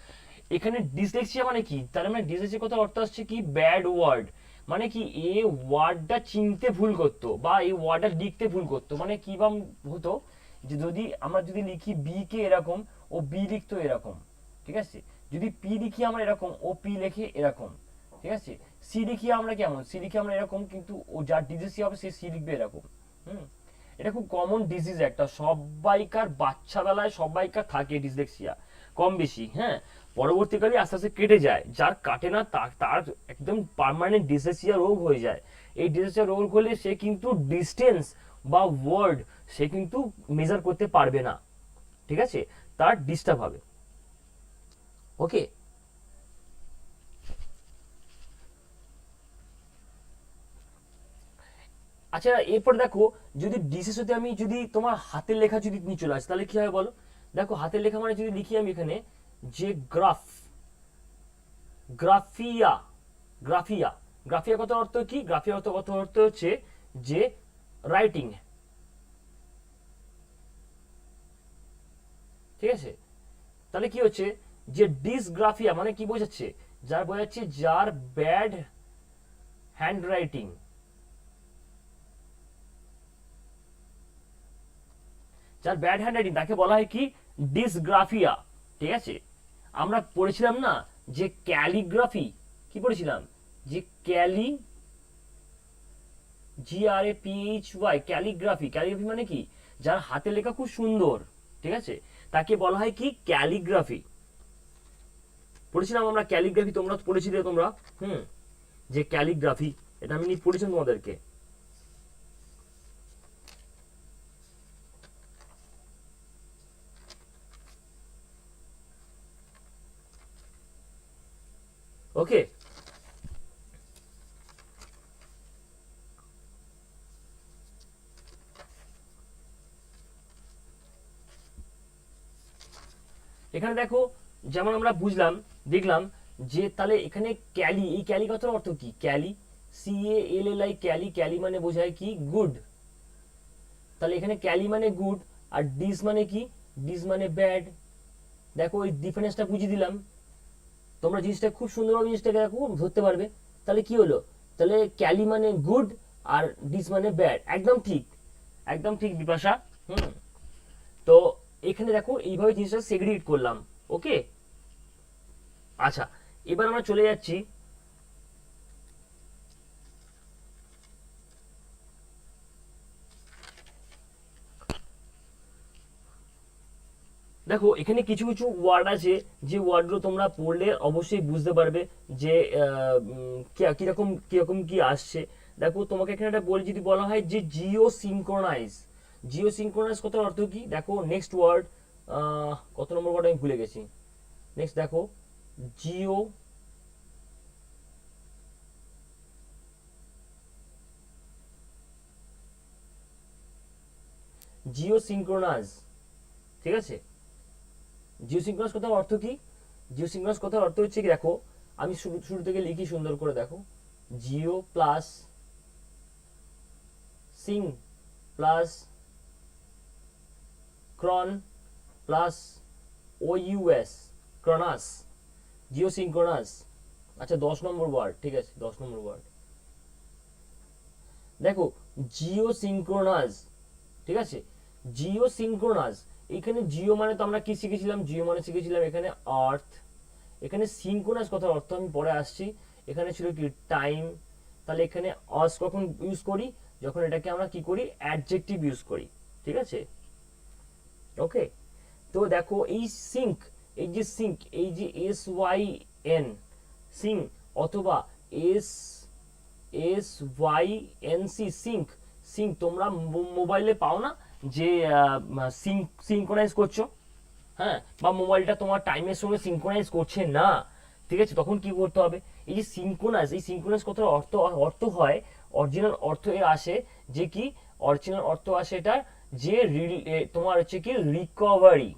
এখানে ডিসলেক্সিয়া মানে কি? তার মানে ডিসলেক্সিয়া কথার অর্থ আসছে কি ব্যাড ওয়ার্ড, মানে কি এই ওয়ার্ডটা চিনতে ভুল করতো বা এই ওয়ার্ডটা লিখতে ভুল করতো। মানে কি বা হতো, যে যদি আমরা যদি লিখি বি কে এরকম, ও বি লিখতো এরকম, ঠিক আছে? যদি পি লিখি আমরা এরকম, ও পি লেখে এরকম, ঠিক আছে? সি লিখি আমরা কেমন, সি লিখি আমরা এরকম, কিন্তু ও যার ডিজিজ হবে সে সি লিখবে এরকম। হুম, এটা খুব কমন ডিজিজ একটা, সবাইকার বাচ্চাবেলায় সবাইকার থাকে ডিসলেক্সিয়া কম বেশি। হ্যাঁ, পরবর্তীকালে আস্তে আস্তে কেটে যায়, যার কাটে না তার একদম পার্মানেন্ট ডিসলেক্সিয়া রোগ হয়ে যায়। এই ডিসলেক্সিয়া রোগ হলে সে কিন্তু ডিস্টেন্স বা ওয়ার্ড সে কিন্তু মেজার করতে পারবে না, ঠিক আছে? তার ডিস্টার্ব হবে। ওকে, আচ্ছা এরপর দেখো, যদি ডিসের সাথে আমি যদি তোমার হাতের লেখা যদি নিয়ে চলে আসে তাহলে কি হবে বলো। দেখো হাতের লেখা মানে যদি লিখি আমি এখানে যে গ্রাফিয়া গ্রাফিয়া গ্রাফিয়া কত অর্থ কি, গ্রাফিয়া কত অর্থ হচ্ছে যে রাইটিং, ঠিক আছে। তাহলে কি হচ্ছে যে ডিসগ্রাফিয়া মানে কি বোঝাচ্ছে, যার বোঝাচ্ছে যার ব্যাড হ্যান্ড রাইটিং, যার ব্যাড হ্যান্ড রাইটিং তাকে বলা হয় কি ডিসগ্রাফিয়া, ঠিক আছে। আমরা পড়েছিলাম না যে ক্যালিগ্রাফি, কি পড়েছিলাম যে GRAPHY ক্যালিগ্রাফি, ক্যালিগ্রাফি মানে কি যার হাতে লেখা খুব সুন্দর, ঠিক আছে, তাকে বলা হয় কি ক্যালিগ্রাফি। পড়েছিলাম আমরা ক্যালিগ্রাফি, তোমরা পড়েছিলে তোমরা, যে ক্যালিগ্রাফি, এটা আমি পড়েছিলাম তোমাদেরকে। ওকে, এখানে দেখো যেমন আমরা বুঝলাম, দেখলাম যে তাহলে এখানে ক্যালি, এই ক্যালি কথার অর্থ কি, ক্যালি CALLI ক্যালি, ক্যালি মানে বোঝায় কি গুড। তাহলে এখানে ক্যালি মানে গুড, আর ডিস মানে কি, ডিস মানে ব্যাড। দেখো এই ডিফারেন্সটা বুঝিয়ে দিলাম, তোমরা জিনিসটা খুব সুন্দরভাবে জিনিসটাকে দেখো ধরতে পারবে। তাহলে কি হলো, তাহলে ক্যালি মানে গুড আর ডিস মানে ব্যাড, একদম ঠিক, একদম ঠিক বিপাশা। হুম, তো এখানে দেখো এইভাবে জিনিসটা সেগ্রিগেট করলাম। ওকে, আচ্ছা এবার আমরা চলে যাচ্ছি, দেখো এখানে কিছু কিছু ওয়ার্ড আছে যে ওয়ার্ডগুলো তোমরা পড়লে অবশ্যই বুঝতে পারবে যে কিরকম কিরকম কি আসছে। দেখো তোমাকে এখানে একটা বলে, যদি বলা হয় যে জিও সিনক্রোনাইজ, জিও সিনক্রোনাইজ কথার অর্থ কি, দেখো নেক্সট ওয়ার্ড, কত নম্বর ওয়ার্ড আমি ভুলে গেছি। নেক্সট দেখো জিও জিও সিনক্রোনাইজ, ঠিক আছে। জিওসিনক্রোনাস কথার অর্থ কি, জিওসিনক্রোনাস কথার অর্থ হচ্ছে কি, দেখো আমি শুরু শুরু থেকে লিখি সুন্দর করে, দেখো Jio plus Singh plus chron plus OUS, ক্রনাস, জিওসিনক্রোনাস। আচ্ছা 10 নম্বর ওয়ার্ড, ঠিক আছে 10 নম্বর ওয়ার্ড, দেখো জিওসিনক্রোনাস, ঠিক আছে। জিওসিনক্রোনাস, এখানে জিও মানে তো আমরা কি শিখেছিলাম, জিও মানে শিখেছিলাম এখানে আর্থ, এখানে সিনক্রোনাস কথার অর্থ আমি পরে আসছি, এখানে ছিল কি টাইম। তাহলে এখানে অস কখন ইউজ করি, যখন এটাকে আমরা কি করি অ্যাডজেক্টিভ ইউজ করি, ঠিক আছে। ওকে, তো দেখো এই সিঙ্ক, এই যে সিঙ্ক, এই যে SYN সিঙ্ক, অথবা SYNC সিঙ্ক, সিঙ্ক তোমরা মোবাইলে পাও না যে সিঙ্ক্রোনাইজ করছো, হ্যাঁ, বা মোবাইলটা তোমার টাইমের সঙ্গে সিঙ্ক্রোনাইজ করছে না, ঠিক আছে, তখন কি করতে হবে, এই যে সিঙ্ক্রোনাইজ, এই সিঙ্ক্রোনাইজ কথার অর্থ অর্থ হয়, অরিজিনাল অর্থ এর আসে যে কি, অরিজিনাল অর্থ আসে এটার যে তোমার হচ্ছে কি রিকভারি,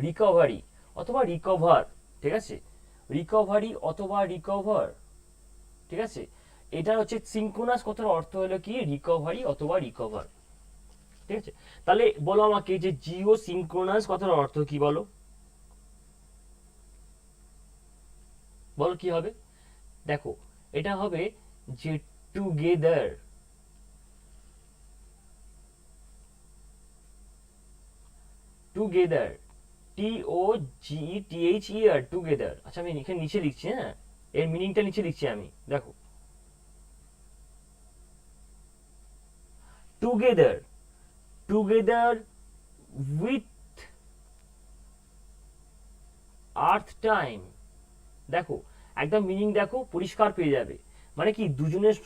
রিকভারি অথবা রিকভার, ঠিক আছে, রিকভারি অথবা রিকভার, ঠিক আছে। এটা হচ্ছে সিঙ্ক্রোনাস কথার অর্থ হলো কি রিকভারি অথবা রিকভার, ঠিক আছে। তাহলে বলো আমাকে যে জিও সিঙ্ক্রোনাস কথার অর্থ কি, বলো বলো কি হবে। দেখো এটা হবে যে টুগেদার, টুগেদার, TOGETHER, টুগেদার। আচ্ছা আমি এখানে নিচে লিখছি, হ্যাঁ এর মিনিংটা নিচে লিখছি আমি, দেখো together, together with earth time, দেখো একদম মিনিং দেখো পরিষ্কার পেয়ে যাবে, মানে কি দুজনের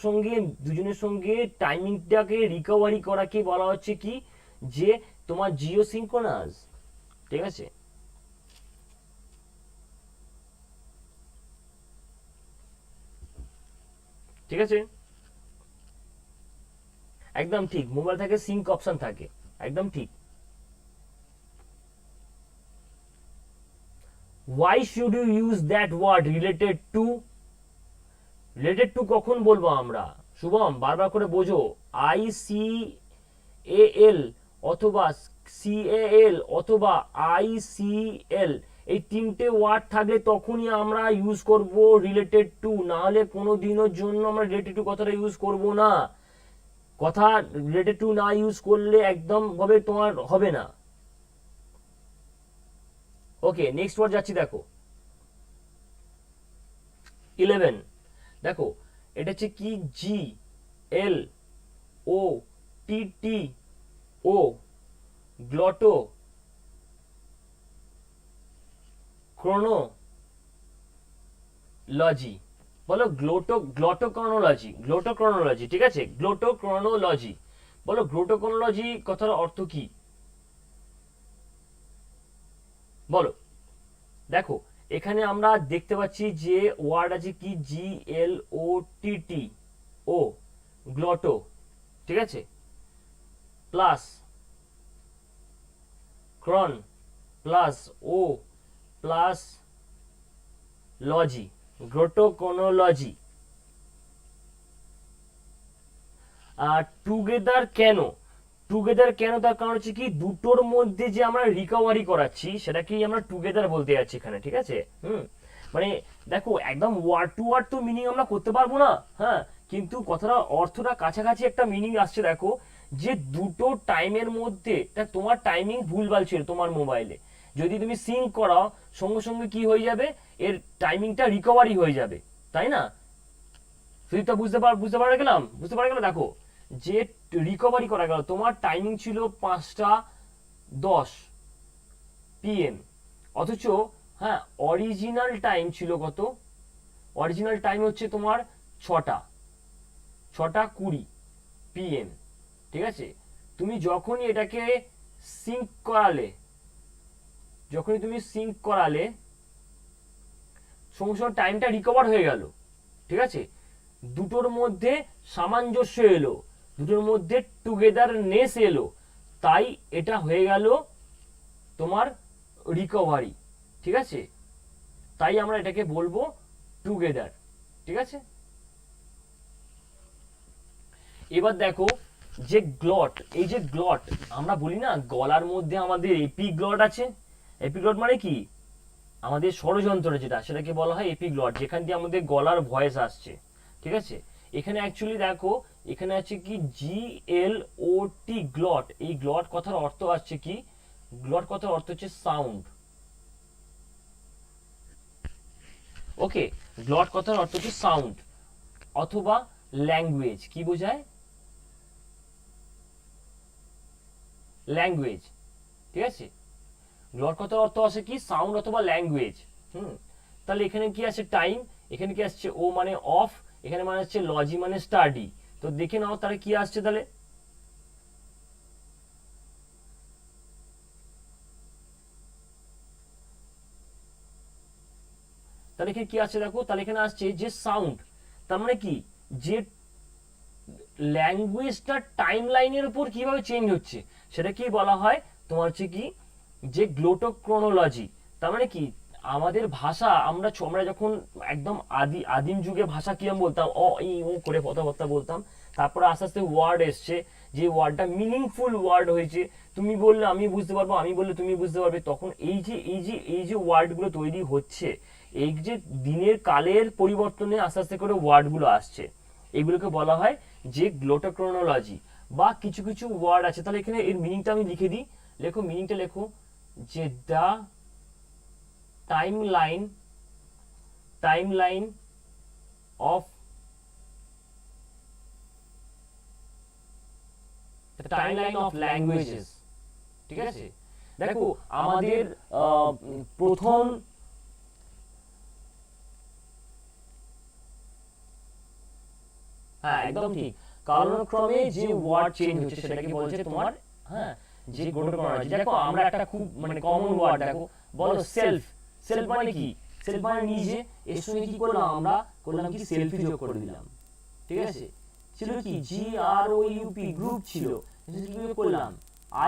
সঙ্গে টাইমিংটাকে রিকভারি করাকে বলা হচ্ছে কি যে তোমার জিও সিঙ্ক্রোনাস, ঠিক আছে। ঠিক আছে, একদম ঠিক, মোবাইল থাকে সিঙ্ক অপশন থাকে, একদম ঠিক। why should you use that word related to? Related to কখন বলবো আমরা? শুভম বারবার করে বোঝো, আই সি এ এল অথবা সি এ এল অথবা আই সি এল, এই তিনটে ওয়ার্ড থাকলে তখনই আমরা ইউজ করব রিলেটেড টু, না হলে কোনো দিনের জন্য আমরা রিলেটেড টু কথাটা ইউজ করব না। কথা রিলেটেড টু না ইউজ করলে একদম ভাবে তোমার হবে না। ওকে, নেক্সট ওয়ার্ড যাচ্ছি, দেখো 11, দেখো এটা হচ্ছে কি, জি এল ও টি টি ও, গ্লটো ক্রোনোলজি। বলো গ্লোটোক্রোনোলজি, গ্লোটোক্রোনোলজি, ঠিক আছে, গ্লোটোক্রোনোলজি। বলো গ্লোটোক্রোনোলজি কথার অর্থ কি? বলো। দেখো এখানে আমরা দেখতে পাচ্ছি যে ওয়ার্ড আছে কি, জি এল ও টি টি ও, গ্লটো, ঠিক আছে, plus chron plus o plus logy, glottochronology. আর টুগেদার কেন? টুগেদার কেন, তার কারণ হচ্ছে কি, দুটোর মধ্যে যে আমরা রিকভারি করাচ্ছি সেটাকেই আমরা টুগেদার বলতে যাচ্ছি এখানে, ঠিক আছে। মানে দেখো একদম ওয়ার্ড টু ওয়ার্ড তো মিনিং আমরা করতে পারবো না, হ্যাঁ, কিন্তু কথাটা অর্থটা কাছাকাছি একটা মিনিং আসছে। দেখো যে দুটো টাইমের মধ্যে, তোমার টাইমিং ভুলভাল ছিল তোমার মোবাইলে, যদি তুমি সিঙ্ক করাও সঙ্গে সঙ্গে কি হয়ে যাবে, এর টাইমিংটা রিকভারি হয়ে যাবে, তাই না? সুদীপটা বুঝতে পারা গেল। দেখো যে রিকভারি করা গেল, তোমার টাইমিং ছিল 5:10 PM, অথচ হ্যাঁ অরিজিনাল টাইম ছিল কত? অরিজিনাল টাইম হচ্ছে তোমার 6:20 PM, ঠিক আছে। তুমি যখনই এটাকে সিঙ্ক করালে, সঙ্গে সঙ্গে টাইমটা রিকভার হয়ে গেল, ঠিক আছে। দুটোর মধ্যে সামঞ্জস্য এলো, দুটোর মধ্যে টুগেদারনেস এলো, তাই এটা হয়ে গেল তোমার রিকভারি, ঠিক আছে। তাই আমরা এটাকে বলবো টুগেদার, ঠিক আছে। এবার দেখো যে গ্লট, এই যে গ্লট আমরা বলি না, গলার মধ্যে আমাদের এপিগ্লট আছে। এপিগ্লট মানে কি, আমাদের ষড়যন্ত্র যেটা, সেটাকে বলা হয় এপিগ্লট, যেখান দিয়ে আমাদের গলার ভয়েস আসছে, ঠিক আছে। এখানে অ্যাকচুয়ালি দেখো এখানে আছে কি, জি এল ও টি, গ্লট। এই গ্লট কথার অর্থ আসছে কি, গ্লট কথার অর্থ হচ্ছে সাউন্ড। ওকে, গ্লট কথার অর্থ হচ্ছে সাউন্ড অথবা ল্যাঙ্গুয়েজ। কি বোঝায়? ল্যাঙ্গুয়েজ, ঠিক আছে। গ্লট কথার অর্থ আছে কি, সাউন্ড অথবা ল্যাঙ্গুয়েজ। তাহলে এখানে কি আছে, টাইম, এখানে কি আসছে, ও মানে অফ, এখানে মানে হচ্ছে লজি মানে স্টাডি। তো দেখে নাও তাহলে কি আসছে, তাহলে এখানে কি আসছে দেখো, তাহলে এখানে আসছে যে সাউন্ড, তার মানে কি, যে ল্যাঙ্গুয়েজটা টাইম লাইনের উপর কিভাবে চেঞ্জ হচ্ছে সেটাকেই বলা হয় তোমার হচ্ছে কি, যে গ্লোটোক্রোনোলজি। তার মানে কি, আমাদের ভাষা, আমরা যখন একদম আদিম যুগে ভাষা কিরম বলতাম, অ ই ও করে কথাবার্তা বলতাম, তারপরে আস্তে আস্তে ওয়ার্ড এসছে, যে ওয়ার্ডটা মিনিংফুল ওয়ার্ড হয়েছে, তুমি বললে আমি বুঝতে পারবো, আমি বললে তুমি বুঝতে পারবে, তখন এই যে ওয়ার্ডগুলো তৈরি হচ্ছে, এই যে দিনের কালের পরিবর্তনে আস্তে আস্তে করে ওয়ার্ডগুলো আসছে, এগুলোকে বলা হয় যে গ্লোটোক্রোনোলজি। বা কিছু কিছু ওয়ার্ড আছে, তাহলে এখানে এর মিনিংটা আমি লিখে দিই, লেখো মিনিংটা, লেখো যে দ্য টাইমলাইন অফ ল্যাঙ্গুয়েজেস, ঠিক আছে। দেখো আমাদের প্রথম হ্যাঁ একদম ঠিক, কালানুক্রমে যে ওয়ার্ড চেঞ্জ হচ্ছে সেটাকে বলছে তোমার, হ্যাঁ, যে গ্লোটোক্রোনোলজি। দেখো আমরা একটা খুব মানে কমন ওয়ার্ড, দেখো বলো সেলফ। সেলফ মানে কি, সেলফ মানে নিজে, এর সঙ্গে কি করলাম আমরা, করলাম কি, সেলফি যোগ করে দিলাম, ঠিক আছে। ছিল কি GROUP গ্রুপ ছিল, কি করলাম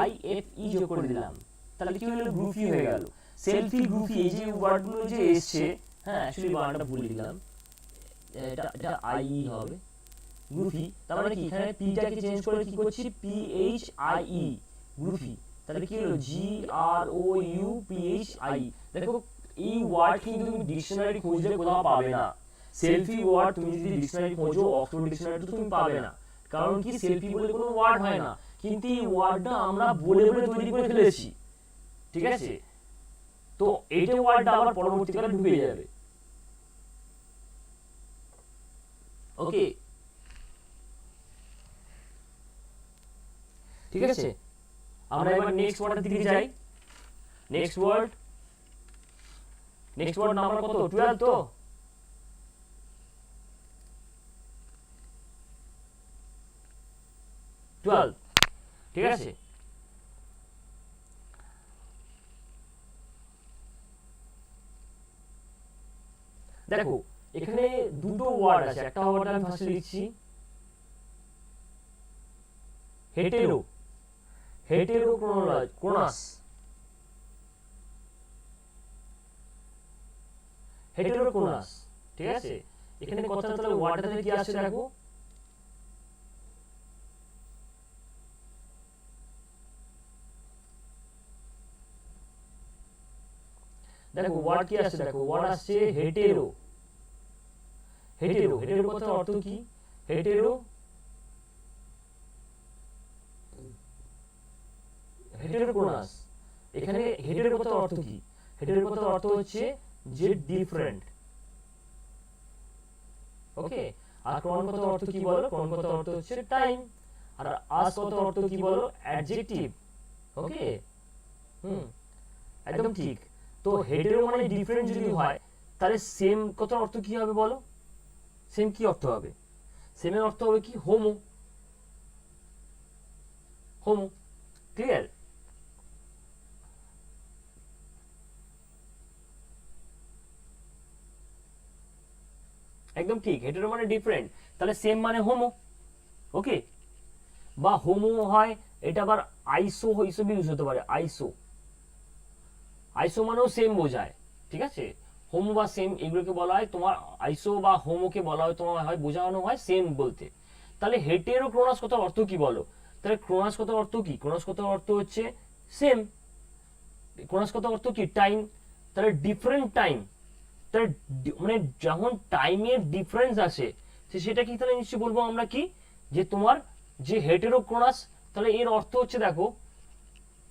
IFE যোগ করে দিলাম, তাহলে কি হলো গ্রুপি হয়ে গেল। সেলফি গ্রুপি এই যে ওয়ার্ডগুলো যে এসছে, হ্যাঁ অ্যাকচুয়ালি বানানটা ভুলে দিলাম, এটা IE হবে গ্রুপি, তার মানে কি এখানে পিটাকে চেঞ্জ করে কি করছি PHIE গ্রুপি, তাহলে কি হলো GROUPHI। দেখো এই ওয়ার্ড কিন্তু তুমি ডিকশনারি খুঁজলে কোথাও পাবে না। সেলফি ওয়ার্ড তুমি যদি ডিকশনারি খোঁজো অক্সফোর্ড ডিকশনারিতে তুমি পাবে না, কারণ কি সেলফি বলে কোনো ওয়ার্ড হয় না, কিন্তু এই ওয়ার্ডটা আমরা বলে বলে তৈরি করে ফেলেছি, ঠিক আছে। তো এইটা ওয়ার্ডটা আবার পরবর্তীকালে ঢুকে যাবে। ওকে, ঠিক আছে। আমরা এবার নেক্সট ওয়ার্ডের দিকে যাই। নেক্সট ওয়ার্ড নাম্বার কত 12 তো, ঠিক আছে। দেখো এখানে দুটো ওয়ার্ড আছে, একটা ওয়ার্ড আমি ফার্স্টে লিখছি হেটেরোক্রোনাস, ঠিক আছে। এখানে কথা তাহলে ওয়ার্ডটাতে কি আসছে দেখো, ওয়ার্ড কি আসছে দেখো, ওয়ার্ড আসছে হেটেরো কথার অর্থ কি, হেটেরোক্রোনাস। এখানে হেটেরো কথার অর্থ কি, হেটেরো কথার অর্থ হচ্ছে যে ডিফারেন্ট, ওকে। আর ক্রন কথার অর্থ কি বলো, ক্রন কথার অর্থ হচ্ছে টাইম। আর আস কথার অর্থ কি বলো, অ্যাডজেক্টিভ, ওকে। একদম ঠিক। তো হেটেরো মানে ডিফারেন্ট যদি হয়, তাহলে সেম কথার অর্থ কি হবে বলো, সেম কি অর্থ হবে, সেমের অর্থ হবে কি হোমো, ক্লিয়ার। একদম ঠিক, হেটেরো মানে ডিফারেন্ট, তাহলে সেম মানে হোমো, ওকে। বা হোমো হয়, এটা আবার আইসো হিসেবে ইউজ হতে পারে, আইসো মানেও সেম বোঝায়, ঠিক আছে। হোমো বা সেম এগুলোকে বলা হয় তোমার, আইসো বা হোমোকে বলা হয় তোমার হয় বোঝানো হয় সেম বলতে। তাহলে হেটেরোক্রোনাস কথার অর্থ কি বলো, তাহলে ক্রোনাস কথার অর্থ কি, ক্রোনাস কথার অর্থ হচ্ছে সেম, ক্রোনাস কথার অর্থ কি টাইম, তাহলে ডিফারেন্ট টাইম, তাহলে মানে যখন টাইমের ডিফারেন্স আসে সেটা কি, তাহলে নিশ্চয়ই বলবো আমরা কি, যে তোমার যে হেটেরোক্রোনাস, তাহলে এর অর্থ হচ্ছে দেখো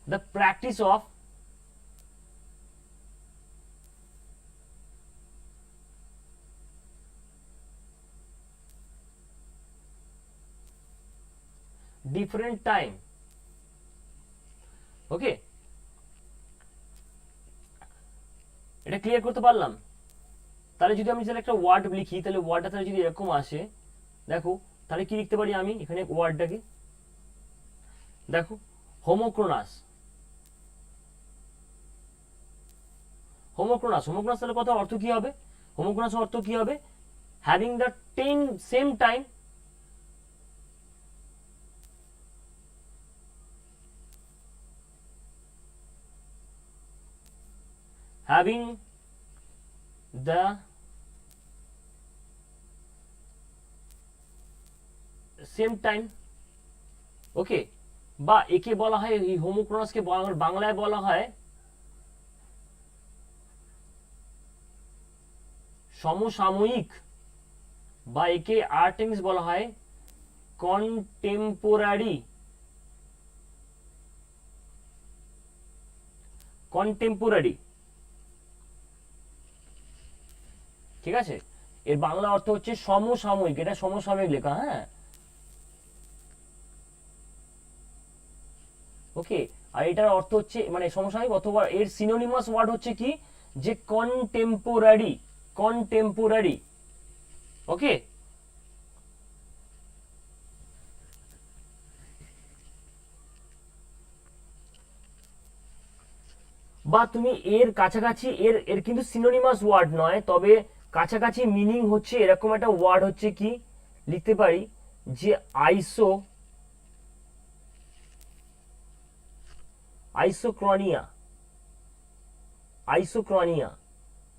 the practice of different time, okay. এটা ক্লিয়ার করতে পারলাম। তাহলে যদি আমি একটা ওয়ার্ড লিখি, তাহলে ওয়ার্ডটা তাহলে যদি এরকম আসে, দেখো তাহলে কি লিখতে পারি আমি এখানে ওয়ার্ডটাকে, দেখো হোমোক্রোনাস, তাহলে কথা অর্থ কি হবে, হোমোক্রোনাস অর্থ কি হবে, having the same time, having the same time, ওকে। বা একে বলা হয়, এই হোমোক্রোনাসকে বাংলায় বলা হয় সমসাময়িক, বা একে আর্টেমিস বলা হয় কন্টেম্পোরারি, ঠিক আছে। এর বাংলা অর্থ হচ্ছে সমসাময়িক, এটা সমসাময়িক লেখা, হ্যাঁ, ওকে। আর এটার অর্থ হচ্ছে মানে সমসাময়িক, অথবা এর সিনোনিমাস ওয়ার্ড হচ্ছে কি, যে কন্টেম্পোরারি, ওকে। বা তুমি এর কাছাকাছি, এর কিন্তু সিনোনিমাস ওয়ার্ড নয়, তবে কাছাকাছি মিনিং হচ্ছে এরকম একটা ওয়ার্ড হচ্ছে কি, লিখতে পারি যে আইসোক্রনিয়া আইসোক্রনিয়া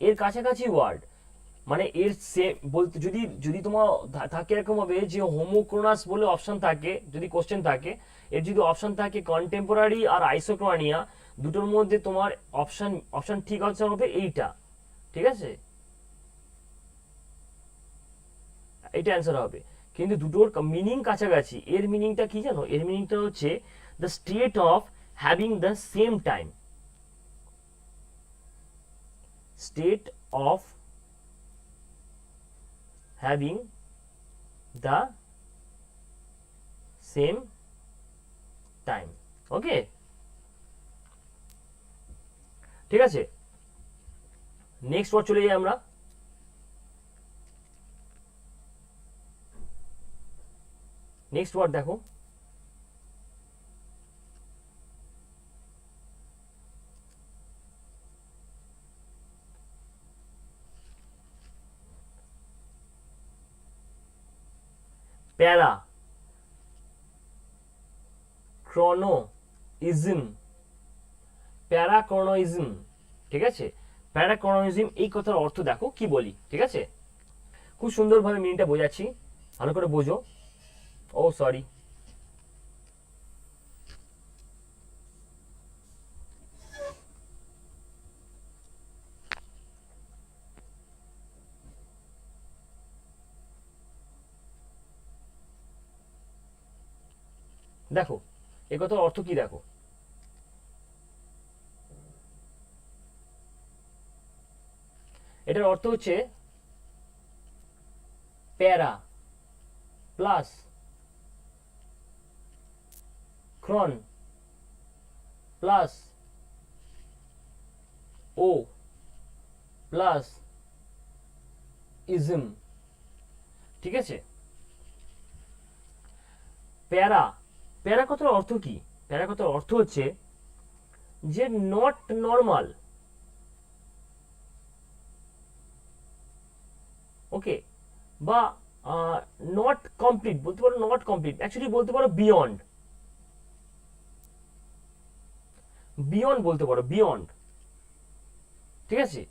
এর কাছাকাছি ওয়ার্ড, মানে এর সে বলতে যদি যদি তোমার থাকে এরকম হবে যে হোমোক্রোনাস বলে অপশন থাকে, যদি কোশ্চেন থাকে, এর যদি অপশন থাকে কন্টেম্পোরারি আর আইসোক্রনিয়া, দুটোর মধ্যে তোমার অপশন অপশন ঠিক অপশন হবে এইটা, ঠিক আছে, এটা অ্যান্সার হবে। কিন্তু দুটোর মিনিং কাছাকাছি। এর মিনিংটা কি জানো? এর মিনিংটা হচ্ছে the state of having the same time, state of having the same time. Okay, ঠিক আছে, নেক্সট ওয়ার্ড চলে যাই আমরা। নেক্সট ওয়ার্ড দেখো, প্যারা ক্রনোইজম, প্যারাক্রনোইজম, ঠিক আছে, প্যারাক্রনোইজম এই কথার অর্থ দেখো কি বলি, ঠিক আছে, খুব সুন্দরভাবে মিনিংটা বোঝাচ্ছি, ভালো করে বোঝো। ও সরি, দেখো এ কথার অর্থ কি দেখো, এটার অর্থ হচ্ছে প্যারা plus chron plus o plus ism, ঠিক আছে। প্যারা, প্যারা কথার অর্থ কি? প্যারা কথার অর্থ হচ্ছে যে নট নর্মাল, ওকে, বা নট কমপ্লিট বলতে পারো, নট কমপ্লিট অ্যাকচুয়ালি বলতে পারো বিয়ন্ড, বিয়ন্ড বলতে পারো, বিয়ন্ড, ঠিক আছে।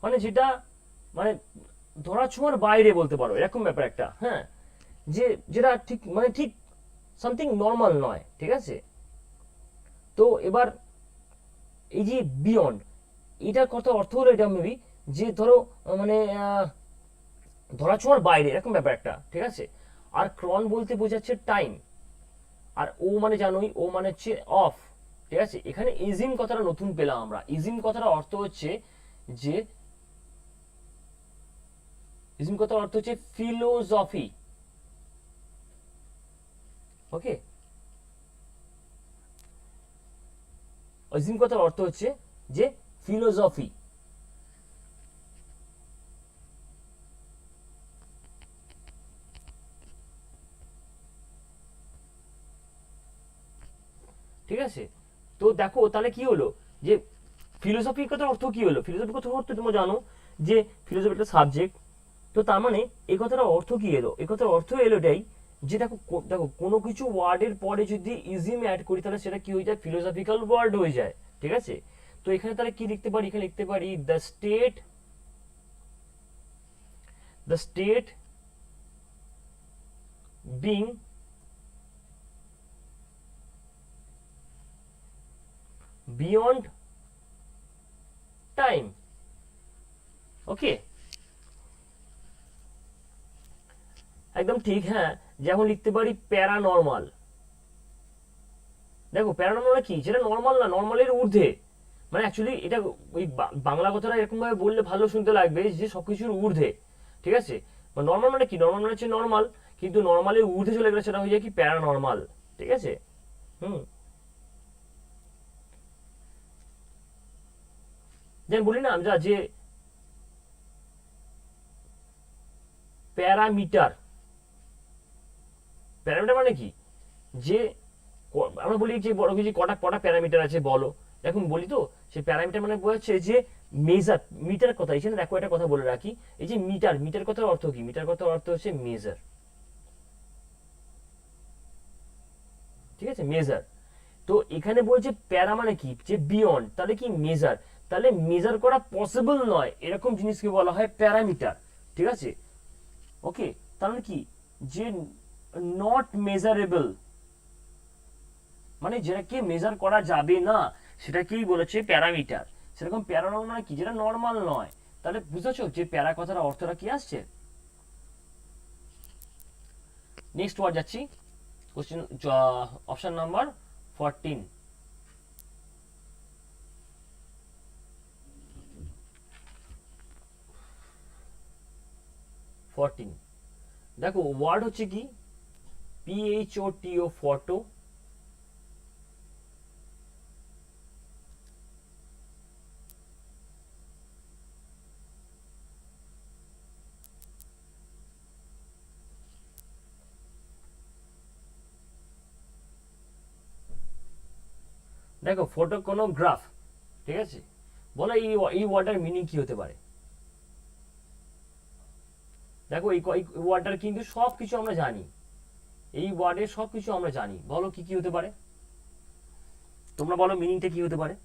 মানে যেটা মানে ধরা ছোঁয়ার বাইরে বলতে পারো, এরকম ব্যাপার একটা, হ্যাঁ, যে যেটা ঠিক মানে ঠিক সামথিং নর্মাল নয়, ঠিক আছে। তো এবার এই যে বিয়ন্ড, এটার কথা অর্থ হলো এটা মেবি যে ধরো মানে ধরা ছোঁয়ার বাইরে এরকম ব্যাপার একটা, ঠিক আছে। আর ক্রন বলতে বোঝাচ্ছে টাইম, আর ও মানে জানোই, ও মানে হচ্ছে অফ, ঠিক আছে। এখানে ইজিম কথাটা নতুন পেলাম আমরা। ইজিম কথাটা অর্থ হচ্ছে যে, ইজিম কথার অর্থ হচ্ছে ফিলোসফি, ওকে। ইজিম কথার অর্থ হচ্ছে যে ফিলোসফি, ঠিক আছে। তো দেখো তাহলে কি হলো যে ফিলোসফির কথার অর্থ কি হলো? ফিলোসফির কথার অর্থ তোমরা জানো যে ফিলোসফি একটা সাবজেক্ট। তো তার মানে এই কথাটার অর্থ কি এলো? এই কথার অর্থ এলো এটাই যে দেখো দেখো কোনো কিছু ওয়ার্ডের পরে যদি ইজিম অ্যাড করি তাহলে সেটা কি হয়ে যায়? ফিলোসফিক্যাল ওয়ার্ড হয়ে যায়, ঠিক আছে। তো এখানে তাহলে কি লিখতে পারি? এখানে লিখতে পারি the state being beyond time, okay, একদম ঠিক। হ্যাঁ, যেমন লিখতে পারি প্যারানর্মাল। দেখো প্যারানর্মাল কি, যেটা নর্মাল না, নর্মালের ঊর্ধ্বে, মানে অ্যাকচুয়ালি এটা ওই বাংলা কথাটা এরকম ভাবে বললে ভালো শুনতে লাগবে যে সবকিছুর ঊর্ধ্বে, ঠিক আছে। নর্মাল মানে কি? নর্মাল মানে হচ্ছে নর্মাল, কিন্তু নর্মালের ঊর্ধ্বে চলে গেলে সেটা হয়ে যায় কি? প্যারানর্মাল, ঠিক আছে। হুম, যেন বলি না আমরা যে প্যারামিটার, প্যারামিটার মানে কি, যে আমরা বলি যে বড় কিছু কটা কটা প্যারামিটার আছে বলো, এখন বলি তো সেই প্যারামিটার মানে বোঝাচ্ছে যে মেজার, মিটার কথা। এখানে দেখো একটা কথা বলে রাখি, এই যে মিটার, মিটার কথার অর্থ কি, মিটার কথার অর্থ হচ্ছে মেজার, ঠিক আছে, মেজার। তো এখানে বলছে প্যারা মানে কি, যে বিয়ন্ড, তাহলে কি মেজার, তাহলে মেজার করা পসিবল নয় এরকম জিনিসকে বলা হয় প্যারামিটার, ঠিক আছে। ওকে, তাহলে কি, যে নট মেজারেবল, মানে যেটাকে মেজার করা যাবে না সেটাকেই বলেছে প্যারামিটার। সেরকম প্যারানর্মাল মানে কি, যেটা নর্মাল নয়। তাহলে বুঝেছো যে প্যারা কথার অর্থটা কি আসছে। নেক্সট ওয়ার্ড যাচ্ছি, কোশ্চেন অপশন নাম্বার 14। দেখো ওয়ার্ড হচ্ছে কি, PHOTO, ফটো। দেখো ফটোকোনোগ্রাফ, ঠিক আছে। বলো এই ওয়ার্ডটার মিনিং কি হতে পারে। দেখো এই ওয়ার্ডটার কিন্তু সবকিছু আমরা জানি, এই ওয়ার্ডের সবকিছু আমরা জানি। বলো কি কি হতে পারে, তোমরা বলো মিনিংটা কি হতে পারে।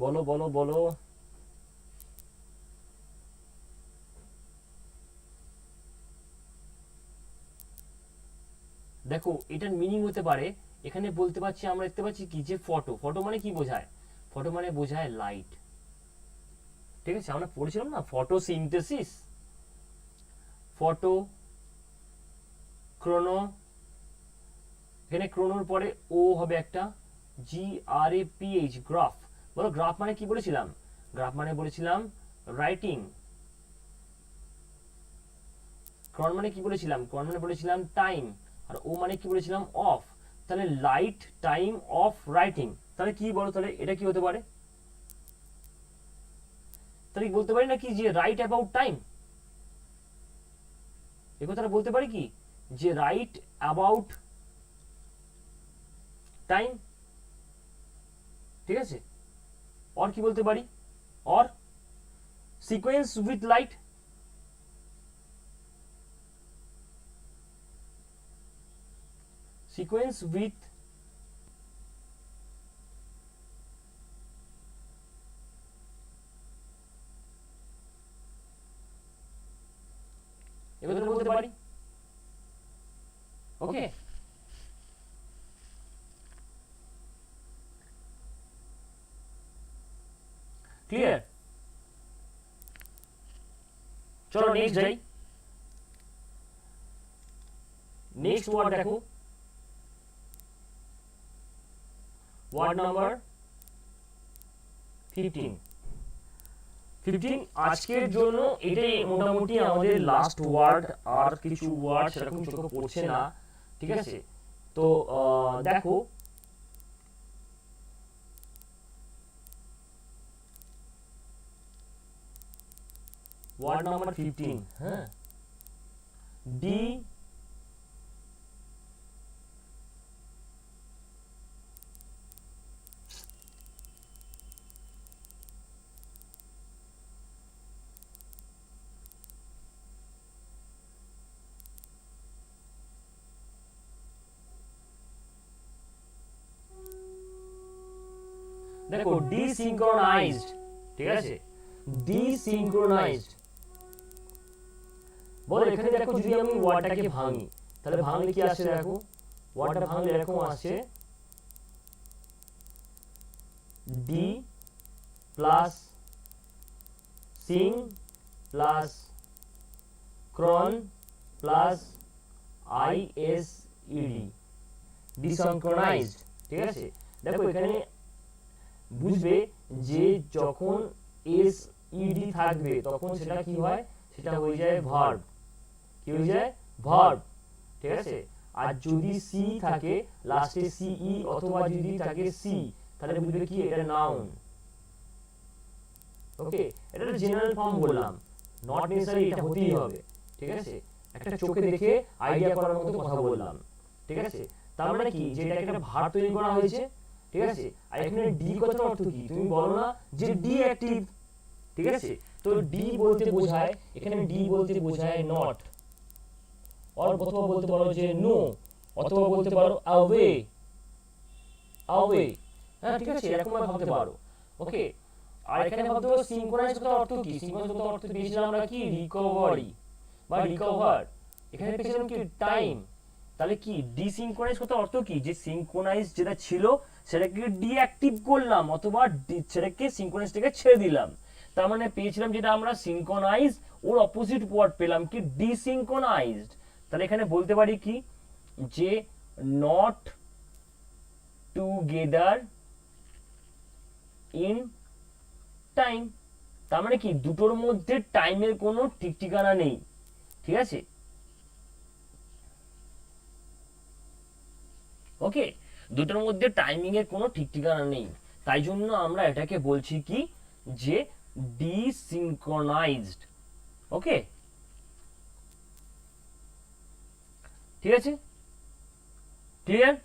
বলো বলো বলো। দেখো এটার মিনিং হতে পারে, এখানে বলতে পারছি, আমরা দেখতে পাচ্ছি কি, যে ফটো, ফটো মানে কি বোঝায়, ফটো মানে বোঝায় লাইট, ঠিক আছে। আমরা পড়েছিলাম না ফটোসিনথেসিস, ফটো, ক্রোনো, এখানে ক্রোনোর পরে ও হবে একটা, GRAPH, গ্রাফ। বলো গ্রাফ মানে কি বলেছিলাম, গ্রাফ মানে বলেছিলাম রাইটিং। ক্রন মানে কি বলেছিলাম, ক্রন মানে বলেছিলাম টাইম। আর ও মানে কি বলেছিলাম, অফ। তাহলে লাইট, টাইম, অফ, রাইটিং, তাহলে কি বলো, তাহলে এটা কি হতে পারে, তাহলে বলতে পারি না কি, যে রাইট অ্যাবাউট টাইম, এ কথাটা বলতে পারি কি, যে রাইট অ্যাবাউট টাইম, ঠিক আছে। और কি বলতে পারি, और sequence with light, sequence with, এ কথাটা বলতে পারি। Okay, clear. চলো নেক্সট যাই। নেক্সট ওয়ার্ড দেখো, ওয়ার্ড নাম্বার 15। আজকের জন্য এটাই মোটামুটি আমাদের লাস্ট ওয়ার্ড, আর কিছু ওয়ার্ড সেরকম চোখে পড়ছে না, ঠিক আছে। তো দেখো ওয়ার্ড নাম্বার 15, হ্যাঁ, ডি, দেখো ডিসিনক্রোনাইজড, ঠিক আছে, ডিসিনক্রোনাইজড। বলো এখানে দেখো যদি আমি ওয়ার্ডটাকে ভাঙি, তাহলে ভাঙলে কি আসছে, দেখো ওয়ার্ডটা ভাঙলে এরকম আসছে, D plus Singh plus chron plus ISED, ডিসিনক্রোনাইজড, ঠিক আছে। দেখো এখানে বুঝবে যে যখন SED থাকবে তখন সেটা কি হয়, সেটা হয়ে যায় ভার্ব, কি হয়ে যায়, ভার্ব, ঠিক আছে। আর যদি সি থাকে লাস্টে, CE অথবা যদি থাকে সি, তাহলে বুঝবে কি, এটা নাউন, ওকে, এটা একটা জেনারেল ফর্ম বললাম, নট নেসেসারি এটা হতেই হবে, ঠিক আছে, একটা চোখে দেখে আইডিয়া করার মতো কথা বললাম, ঠিক আছে। তার মানে কি, যে এটা একটা ভার তৈরি করা হয়েছে, ঠিক আছে। আর এখানে ডি কথার অর্থ কি, তুমি বলো না যে ডি অ্যাক্টিভ, ঠিক আছে। তো ডি বলতে বোঝায়, এখানে ডি বলতে বোঝায় নট, অথবা বলতে পারো যে নো, অথবা বলতে পারো অ্যাওয়ে, অ্যাওয়ে, হ্যাঁ ঠিক আছে, এরকম ভাবতে পারো। ওকে, আর এখানে ভাবতে পারো সিনক্রোনাইজ কথার অর্থ কি, সিনক্রোনাইজ কথার অর্থ পেয়েছিলাম আমরা কি, রিকভারি বা রিকভার, এখানে পেয়েছিলাম কি টাইম। তাহলে কি ডিসিনক্রোনাইজ কথার অর্থ কি, যে সিনক্রোনাইজ যেটা ছিল সেটাকে ডিঅ্যাক্টিভ করলাম, অথবা সেটাকে সিনক্রোনাইজ থেকে ছেড়ে দিলাম। তার মানে পেয়েছিলাম যেটা আমরা সিনক্রোনাইজ, ওর অপোজিট ওয়ার্ড পেলাম কি ডিসিনক্রোনাইজড। তাহলে এখানে বলতে পারি কি, যে নট টুগেদার ইন টাইম। তার মানে কি দুটোর মধ্যে টাইমের কোনো ঠিক ঠিকানা নেই, ঠিক আছে। ওকে, দুটোর মধ্যে টাইমিং এর কোনো ঠিক ঠিকানা নেই, তাই জন্য আমরা এটাকে বলছি কি, যে ডিসিনক্রোনাইজড। ওকে, ঠিক আছে, ক্লিয়ার।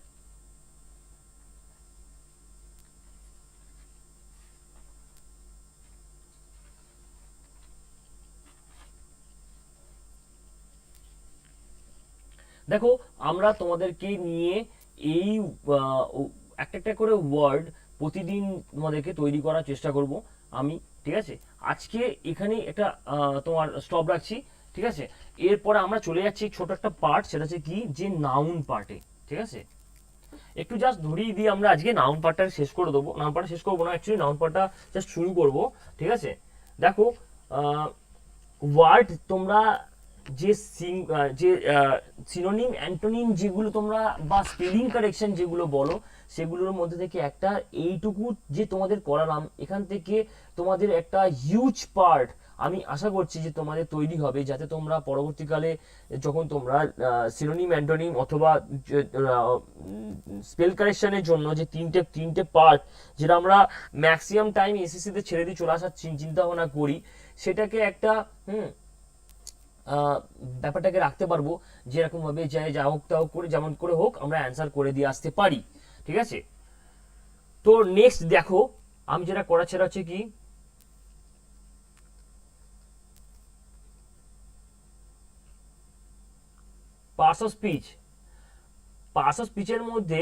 দেখো, আমরা তোমাদেরকে নিয়ে এই একটা একটা করে ওয়ার্ড প্রতিদিন তোমাদেরকে তৈরি করার চেষ্টা করব আমি, ঠিক আছে। আজকে এখানে একটা তোমার স্টপ রাখছি, ঠিক আছে। এরপরে আমরা চলে যাচ্ছি ছোট একটা পার্ট, সেটা হচ্ছে কি, যে নাউন পার্টে, ঠিক আছে। একটু জাস্ট ধরিয়ে দিয়ে আমরা আজকে নাউন পার্টটা শেষ করে দেবো, নাউন পার্টটা শেষ করবো না, অ্যাকচুয়ালি নাউন পার্টটা জাস্ট শুরু করবো, ঠিক আছে। দেখো, ওয়ার্ড তোমরা যে যে সিনোনিম অ্যান্টোনিম যেগুলো তোমরা, বা স্পেলিং কারেকশন যেগুলো বলো, সেগুলোর মধ্যে থেকে একটা এইটুকু যে তোমাদের করালাম, এখান থেকে তোমাদের একটা হিউজ পার্ট আমি আশা করছি যে তোমাদের তৈরি হবে, যাতে তোমরা পরবর্তীকালে যখন তোমরা সিনোনিম অ্যান্টোনিম অথবা স্পেল কারেকশনের জন্য যে তিনটে পার্ট, যেটা আমরা ম্যাক্সিমাম টাইম এসএসসিতে ছেড়ে দিয়ে চলে আসার চিন্তা ভাবনা করি, সেটাকে একটা ব্যাপারটাকে রাখতে পারবো, যেরকম ভাবে যা হোক তা হোক করে, যেমন করে হোক আমরা অ্যান্সার করে দিয়ে আসতে পারি, ঠিক আছে। তো নেক্সট দেখো, আমি যেটা করার সেটা হচ্ছে কি, parts of speech. Parts of স্পিচের মধ্যে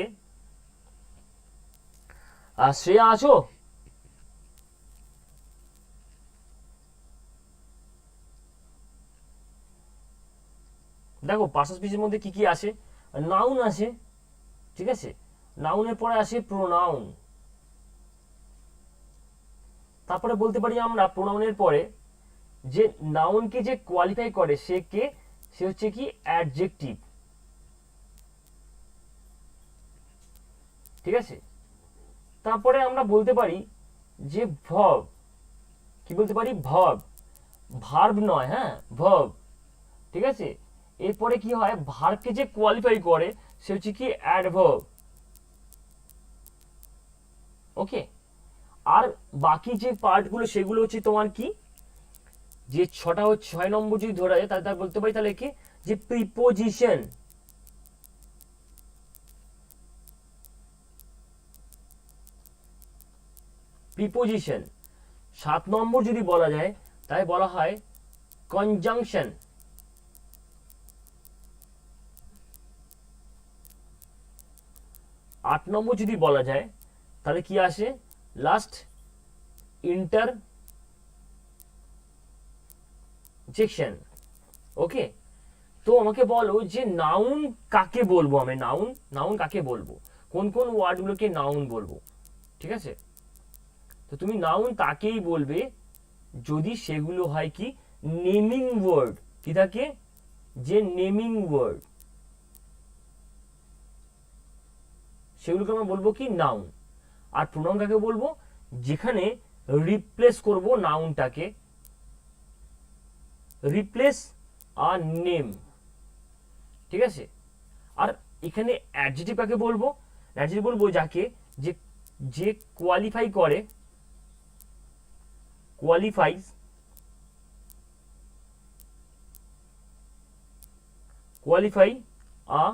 শ্রেয়া আছো? দেখো, পার্টস অফ স্পিচের মধ্যে কি কি আসে, নাউন আসে, ঠিক আছে। নাউনের পরে আসে প্রোনাউন, তারপরে বলতে পারি আমরা প্রোনাউনের পরে যে নাউনকে যে কোয়ালিফাই করে সে কে, সে হচ্ছে কি অ্যাডজেক্টিভ, ঠিক আছে। তারপরে আমরা বলতে পারি যে ভার্ব, কি বলতে পারি, ভার্ব, ভার্ব নয়, হ্যাঁ ভার্ব, ঠিক আছে। এরপরে কি হয়, ভার্বকে যে কোয়ালিফাই করে সে হচ্ছে কি অ্যাডভার্ব, ওকে। আর বাকি যে পার্টগুলো সেগুলো হচ্ছে তোমার কি, যে ছটা হচ্ছে 6 নম্বর যদি ধরা যায়, তাহলে বলতে পারি তাহলে কি, যে প্রিপোজিশন, প্রিপোজিশন। 7 নম্বর যদি বলা যায় তাই বলা হয় কনজাংশন, 8 নম্বর যদি বলা যায় তাহলে কি আসে, লাস্ট ইন্টারজেকশন, ওকে। তো আমাকে বলো যে নাউন কাকে বলবো, আমি নাউন, নাউন কাকে বলবো, কোন কোন ওয়ার্ডগুলোকে নাউন বলবো, ঠিক আছে। তো তুমি নাউন তাকেই বলবে যদি সেগুলো হয় কি নেমিং ওয়ার্ড, কি থাকে, যে নেমিং ওয়ার্ড, সেগুলোকে আমরা বলবো কি নাউন। আর প্রোনাউন কাকে বলবো, যেখানে রিপ্লেস করব নাউনটাকে, রিপ্লেস আর নেম, ঠিক আছে। আর এখানে অ্যাডজেক্টিভ কাকে বলবো, অ্যাডজেক্টিভ বলবো যাকে, যে যে কোয়ালিফাই করে, কোয়ালিফাইজ কোয়ালিফাই আ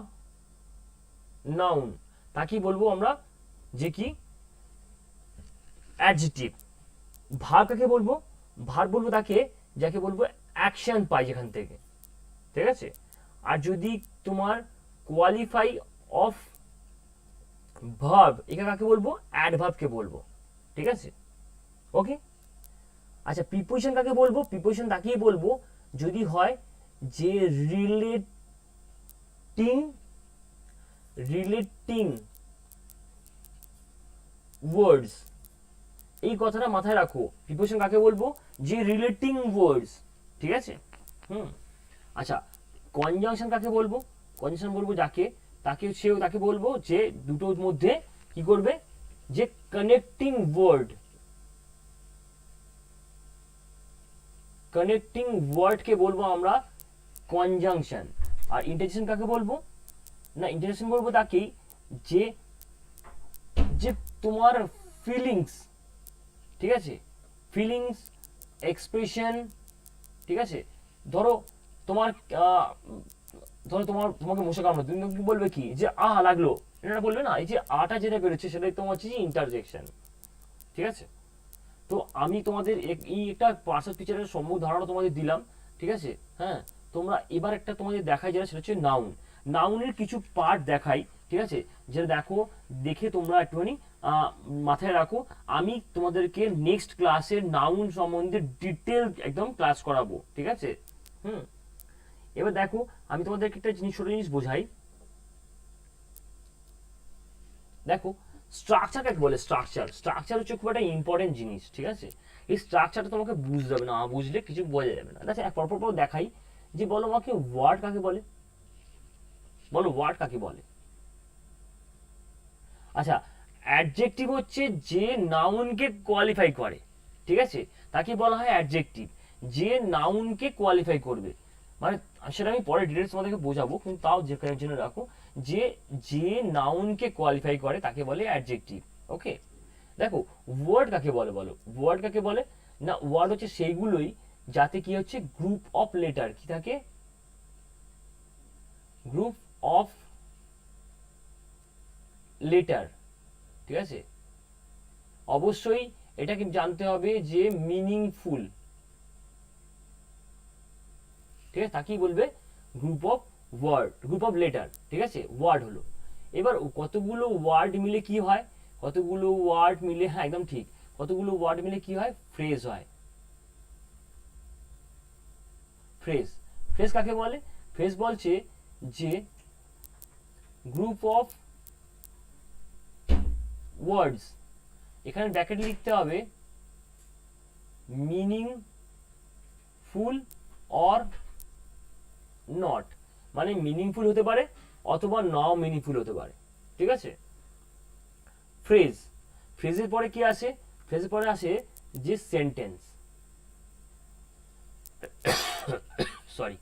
নাউন, তাকে বলবো আমরা যে কি অ্যাডজেক্টিভ। ভার্ব কাকে বলবো? ভার্ব বলবো তাকে যাকে বলবো অ্যাকশন পাই যেখান থেকে, ঠিক আছে। আর যদি তোমার কোয়ালিফাই অফ ভার্ব, এটা কাকে বলবো? অ্যাডভার্বকে বলবো, ঠিক আছে, ওকে। আচ্ছা প্রিপোজিশন কাকে বলবো? প্রিপোজিশন তাকেই বলবো যদি হয় যে রিলেটিং ওয়ার্ডস। এই কথাটা মাথায় রাখো, প্রিপোজিশন কাকে বলবো? যে রিলেটিং ওয়ার্ডস, ঠিক আছে। আচ্ছা কনজাংশন কাকে বলবো? কনজাংশন বলবো যাকে, তাকে বলবো যে দুটোর মধ্যে কি করবে, যে কানেক্টিং ওয়ার্ডকে বলবো আমরা কনজাংশন। আর ইন্টারজেকশন কাকে বলবো? না ইন্টারজেকশন বলবো তাকেই যে যে তোমার ফিলিংস, ঠিক আছে, ফিলিংস এক্সপ্রেশন, ঠিক আছে। ধরো তোমাকে মশা কামড়ালো, তুমি কি বলবে? কি যে লাগলো, এটা বলবে না। এই যে আটা যেটা বেরোচ্ছে সেটাই তোমার হচ্ছে ইন্টারজেকশন, ঠিক আছে। তো আমি তোমাদের এই একটা পার্সেল পিকচারের সম্মুখ ধারণা তোমাদের দিলাম, ঠিক আছে। হ্যাঁ, তোমরা এবার একটা তোমাদের দেখাই যেটা, সেটা হচ্ছে নাউন। নাউনের কিছু পার্ট দেখাই, ঠিক আছে, যেটা দেখে তোমরা একটুখানি মাথায় রাখো। আমি তোমাদেরকে নেক্সট ক্লাসে নাউন সম্বন্ধে ডিটেল একদম ক্লাস করাবো, ঠিক আছে। এবার দেখো আমি তোমাদেরকে একটা ছোট জিনিস বোঝাই। দেখো স্ট্রাকচার কাকে বলে? স্ট্রাকচার হচ্ছে খুব একটা ইম্পর্টেন্ট জিনিস, ঠিক আছে। এই স্ট্রাকচারটা তোমাকে বুঝতে হবে, না বুঝলে কিছু বোঝা যাবে না। আচ্ছা পরপর দেখাই যে বলো আমাকে ওয়ার্ড কাকে বলে? বলো ওয়ার্ড কাকে বলে? আচ্ছা অ্যাডজেক্টিভ হচ্ছে যে নাউনকে কোয়ালিফাই করে, ঠিক আছে, তাকে বলা হয় অ্যাডজেক্টিভ। যে নাউনকে কোয়ালিফাই করবে, মানে সেটা আমি পরে ডিটেলস তোমাদেরকে বোঝাবো, কিন্তু তাও যে জন্য রাখো যে নাউনকে কোয়ালিফাই করে তাকে বলে অ্যাডজেক্টিভ, ওকে। দেখো ওয়ার্ড কাকে বলে? বলো ওয়ার্ড কাকে বলে? না ওয়ার্ড হচ্ছে সেইগুলোই যাতে কি হচ্ছে গ্রুপ অফ লেটার কি থাকে, গ্রুপ অফ লেটার, ঠিক আছে। অবশ্যই এটা কি জানতে হবে যে মিনিংফুল, ঠিক আছে, তাকেই বলবে গ্রুপ অফ লেটার, ঠিক আছে। ওয়ার্ড হলো, এবার কতগুলো ওয়ার্ড মিলে কি হয়? কতগুলো ওয়ার্ড মিলে, হ্যাঁ একদম ঠিক, কতগুলো ওয়ার্ড মিলে কি হয়? ফ্রেজ হয়। ফ্রেজ কাকে বলে? ফ্রেজ বলছে যে গ্রুপ অফ ওয়ার্ডস, এখানে ব্র্যাকেট লিখতে হবে মিনিংফুল অর নট, মানে মিনিংফুল হতে পারে অথবা নাও মিনিংফুল হতে পারে, ঠিক আছে। ফ্রেজের পরে কি আসে? ফ্রেজের পরে আসে যে সেন্টেন্স, সরি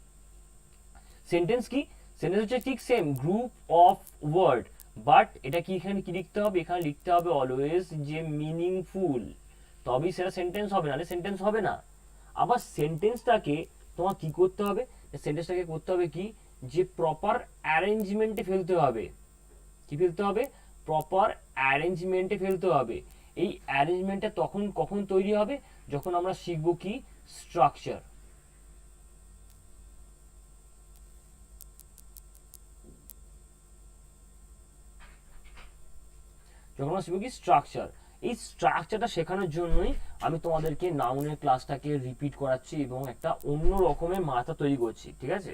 সেন্টেন্স কি? সেন্টেন্স হচ্ছে ঠিক same group of word, but এটা কি এখানে কি লিখতে হবে? এখানে লিখতে হবে অলওয়েজ যে মিনিংফুল, তবেই সেটা সেন্টেন্স হবে, না সেন্টেন্স হবে না। আবার সেন্টেন্সটাকে তোমার কি করতে হবে? সেন্টেন্সটাকে করতে হবে কি, যে প্রপার অ্যারেঞ্জমেন্টে ফেলতে হবে। কি ফেলতে হবে? প্রপার অ্যারেঞ্জমেন্টে ফেলতে হবে। এই অ্যারেঞ্জমেন্টটা কখন তৈরি হবে? যখন আমরা শিখবো কি স্ট্রাকচার। যখন আমরা শিখবো কি স্ট্রাকচার। এই স্ট্রাকচারটা শেখানোর জন্যই আমি তোমাদেরকে নাউনের ক্লাসটাকে রিপিট করাচ্ছি এবং একটা অন্য রকমের মাথা তৈরি করছি, ঠিক আছে।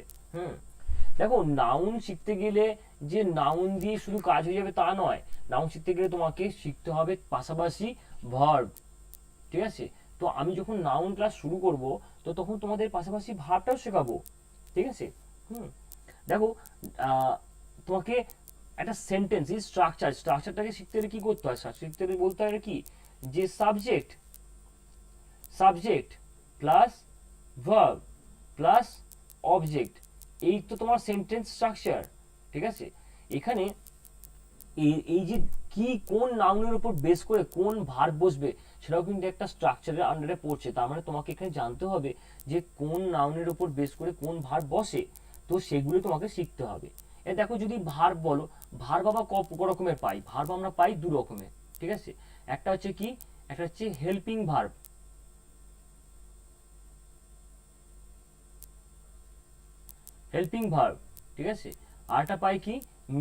দেখো নাউন শিখতে গেলে যে নাউন দিয়ে শুধু কাজ হয়ে যাবে তা নয়, নাউন শিখতে গেলে তোমাকে শিখতে হবে পাশাপাশি ভার্ব, ঠিক আছে। তো আমি যখন নাউন ক্লাস শুরু করব তো তখন তোমাদের পাশাপাশি ভার্বটাও শেখাবো, ঠিক আছে। দেখো তোমাকে একটা সেন্টেন্স এই স্ট্রাকচারটাকে শিখতে হলে কি করতে হয়? শিখতে হলে বলতে হয় কি, যে subject plus verb plus object, এই তো তোমার সেন্টেন্স স্ট্রাকচার, ঠিক আছে। এখানে এই যে কি কোন নাউনের উপর বেস করে কোন ভার্ব বসবে সেটাও কিন্তু একটা স্ট্রাকচারের আন্ডারে পড়ছে। তার মানে তোমাকে এখানে জানতে হবে যে কোন নাউনের উপর বেস করে কোন ভার্ব বসে, তো সেগুলো তোমাকে শিখতে হবে। এ দেখো যদি ভার্ব বলো, ভার্ব আবার ক রকমের পাই? ভার্ব আমরা পাই দু রকমের, ঠিক আছে। একটা হচ্ছে কি, একটা হচ্ছে হেল্পিং ভার্ব, হেল্পিং ভার্ব, ঠিক আছে। আরটা পাই কি,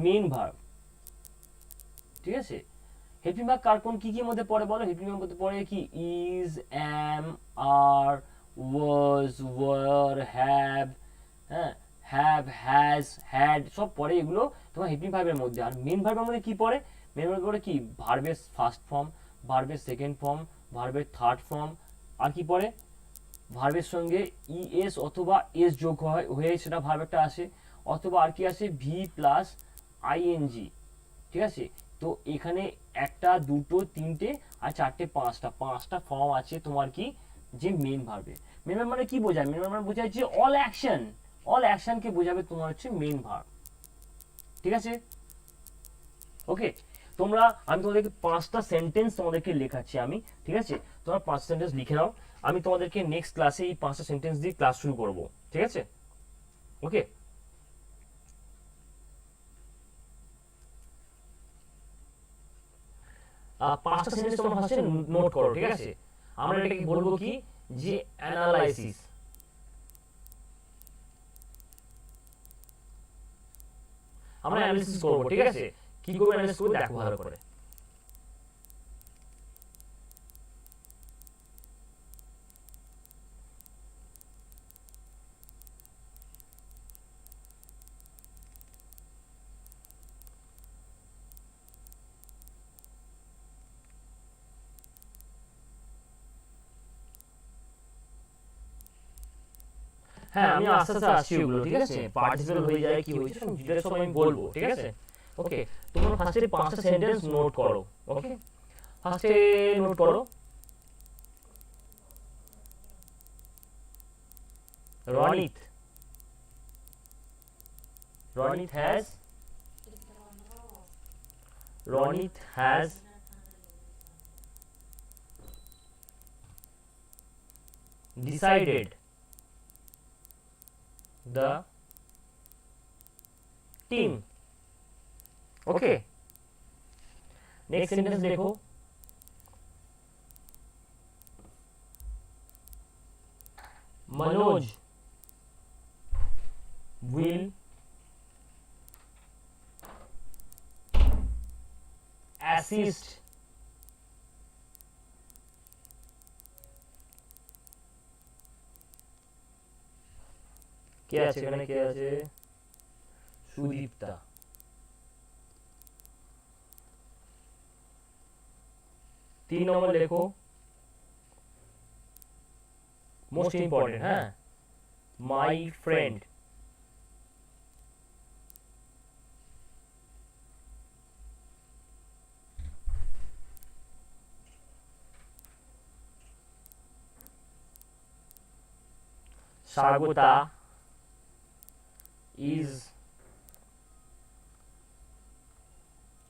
মেন ভার্ব, ঠিক আছে। হেল্পিং ভার্ব কার কোন কি কি মধ্যে পড়ে বলো? হেল্পিং ভার্ব মধ্যে পড়ে কি, is, am, are, was, were, have, হ্যাঁ, হ্যাভ, হ্যাজ, হ্যাড, সব পড়ে এগুলো তোমার হেল্পিং ভার্বের মধ্যে। আর মেন ভার্বের মধ্যে কি পড়ে? মেন ভার্বের পড়ে কি, ভার্বের ফার্স্ট ফর্ম, ভার্বের সেকেন্ড ফর্ম, ভার্বের থার্ড ফর্ম, আর কি পড়ে, ভার্বের সঙ্গে ইএস অথবা এস যোগ হয়ে সেটা ভার্ব একটা আসে, অথবা আর কি আসে, ভি প্লাস আইএনজি, ঠিক আছে। তো এখানে একটা, দুটো, তিনটে, আর চারটে, পাঁচটা ফর্ম আছে তোমার কি, যে মেন ভার্বে। মেন ভার্ব মানে কি বোঝায়? মেন ভার্ব মানে বোঝায় যে অল অ্যাকশন, অল অ্যাকশনকে বোঝাবে তোমার হচ্ছে মেন ভার্ব, ঠিক আছে। ওকে, তোমরা, আমি তোমাদেরকে 5টা সেন্টেন্স তোমাদেরকে লেখাচ্ছি আমি, ঠিক আছে। তোমরা 5 সেন্টেন্স লিখে নাও। আমি তোমাদেরকে নেক্সট ক্লাসে এই 5টা সেন্টেন্স দিয়ে ক্লাস শুরু করব, ঠিক আছে। ওকে, 5টা সেন্টেন্স তোমরা ফার্স্টে নোট করো, ঠিক আছে। আমরা এটাকে বলবো কি, যে অ্যানালাইসিস। আমরা অ্যানালিসিস করব, ঠিক আছে। কি করব অ্যানালিসিস করব দেখো ভালো করে। হ্যাঁ, আমি আস্তে আস্তে আসছি ওগুলো, ঠিক আছে। পার্টিসিপেল হয়ে যায়, কি হয়েছে সব ডিটেইলস সব আমি বলবো, ঠিক আছে। ওকে, তোমরা ফার্স্টে 5টা সেন্টেন্স নোট করো। ওকে, ফার্স্টে নোট করো, Ronit, Ronit has, Ronit has decided the team. Okay, next sentence देखो, Manoj will assist কে আছে এখানে, কে আছে, সুদীপ্তা। 3 নম্বর লেখো, মোস্ট ইম্পর্টেন্ট, হ্যাঁ, my friend. Swagata is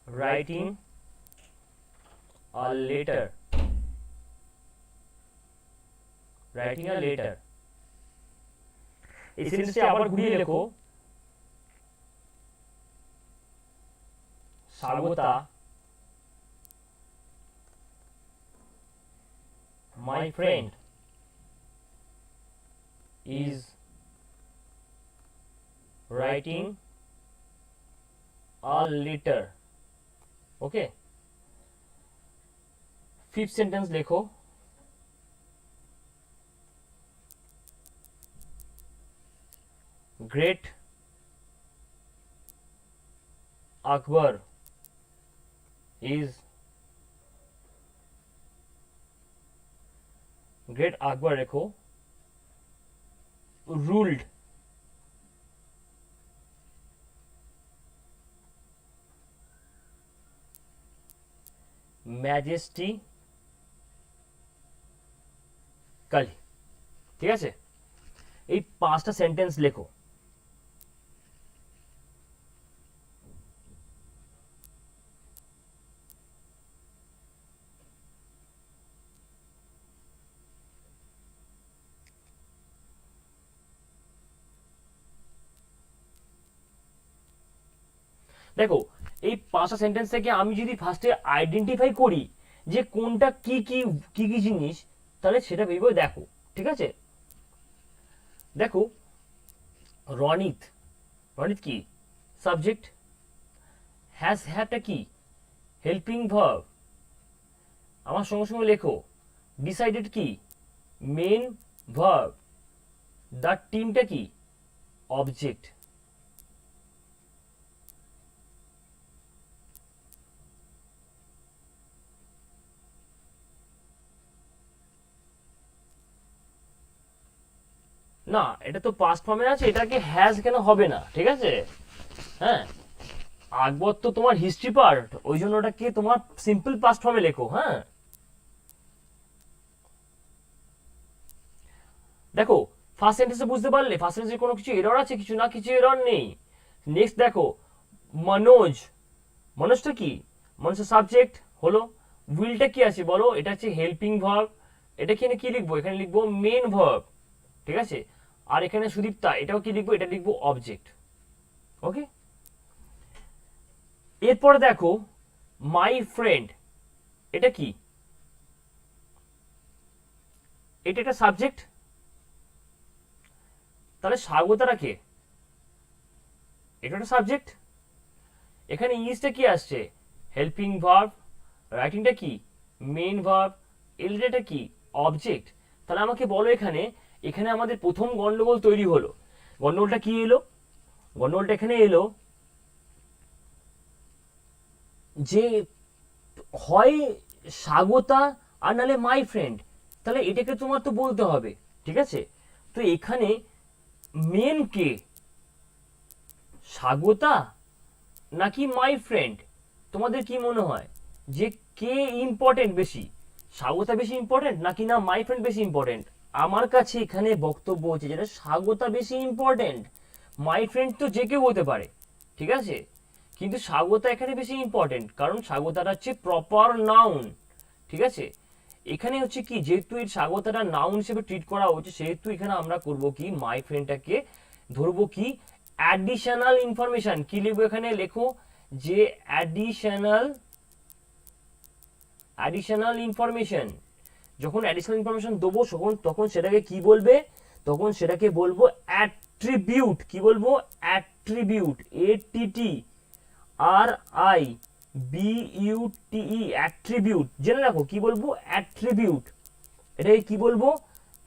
writing a letter, writing a letter। এই সেন্টেন্সটি আবার ঘুরিয়ে লেখো, Swagata my friend is writing a letter। Okay, 5th sentence লেখো, গ্রেট আকবর is, গ্রেট আকবর লেখো, ruled, ম্যাজেস্টি কালি, ঠিক আছে। এই 5টা সেন্টেন্স লেখো। দেখো এই 5টা সেন্টেন্স থেকে আমি যদি ফার্স্টে আইডেন্টিফাই করি যে কোনটা কি কি কি কি জিনিস, তাহলে সেটা ভেবে দেখো। ঠিক আছে, দেখো রনিত, রনিত কি সাবজেক্ট, হ্যাটা কি হেল্পিং ভার্ব, আমার সঙ্গে সঙ্গে লেখো ডিসাইডেড কি মেন ভার্ব, দ্য টিমটা কি অবজেক্ট। না এটা তো পাস্ট ফর্মে আছে, এটাকে হ্যাজ কেন হবে না? ঠিক আছে, হ্যাঁ আকবর তো তোমার হিস্ট্রি পার্ট, ওই জন্য ওটাকে তোমার সিম্পল পাস্ট ফর্মে লেখো। হ্যাঁ দেখো ফার্স্ট সেন্টেন্সে বুঝতে পারলে ফার্স্ট সেন্টেন্সে কোনো কিছু এরর আছে? কিছু না, কিছু এরর নেই। নেক্সট দেখো মনোজ, মনোজটা কি, মনোজের সাবজেক্ট হলো, উইলটা কি আছে বলো, এটা হচ্ছে হেল্পিং ভার্ব, এটা এখানে কি লিখবো, এখানে লিখবো মেন ভার্ব। ঠিক আছে, আর এখানে সুদীপ্তা, এটাও কি লিখবো, এটা লিখবো অবজেক্ট। ওকে, এরপরে দেখো মাই ফ্রেন্ড, এটা কি, এটা একটা সাবজেক্ট, তাহলে স্বাগতারা কে, এটা একটা সাবজেক্ট। এখানে ইজটা কি আসছে হেল্পিং ভার্ব, রাইটিংটা কি মেইন ভার্ব, এলডাটা কি অবজেক্ট। তাহলে আমাকে বলো এখানে, এখানে আমাদের প্রথম গন্ডগোল তৈরি হলো। গন্ডগোলটা কি এলো, গন্ডগোলটা এখানে এলো যে হয় স্বাগতা আর নাহলে মাই ফ্রেন্ড, তাহলে এটাকে তোমার তো বলতে হবে। ঠিক আছে, তো এখানে মেন কে, স্বাগতা নাকি মাই ফ্রেন্ড? তোমাদের কি মনে হয় যে কে ইম্পর্টেন্ট বেশি, স্বাগতা বেশি ইম্পর্টেন্ট নাকি না মাই ফ্রেন্ড বেশি ইম্পর্টেন্ট? আমার কাছে এখানে বক্তব্য হচ্ছে যেটা স্বাগতা বেশি ইম্পর্টেন্ট, মাই ফ্রেন্ড তো যে কেউ হতে পারে। ঠিক আছে, কিন্তু স্বাগতা এখানে বেশি ইম্পর্টেন্ট, কারণ স্বাগতাটা হচ্ছে প্রপার নাউন। ঠিক আছে, এখানে হচ্ছে কি যেহেতু এর স্বাগতাটা নাউন হিসেবে ট্রিট করা হচ্ছে, সেহেতু এখানে আমরা করব কি মাই ফ্রেন্ডটাকে ধরবো কি অ্যাডিশনাল ইনফরমেশন। কি লিখবো এখানে, লেখো যে অ্যাডিশনাল, অ্যাডিশনাল ইনফরমেশন। যখন অ্যাডিশনাল ইনফরমেশন দেবো তখন সেটাকে কি বলবে, তখন সেটাকে বলবো অ্যাট্রিবিউট। কি বলবো, attribute, ATT R I B U T E, attribute. জেনে রাখো কি বলবো, অ্যাট্রিবিউট। এটাকে কি বলবো,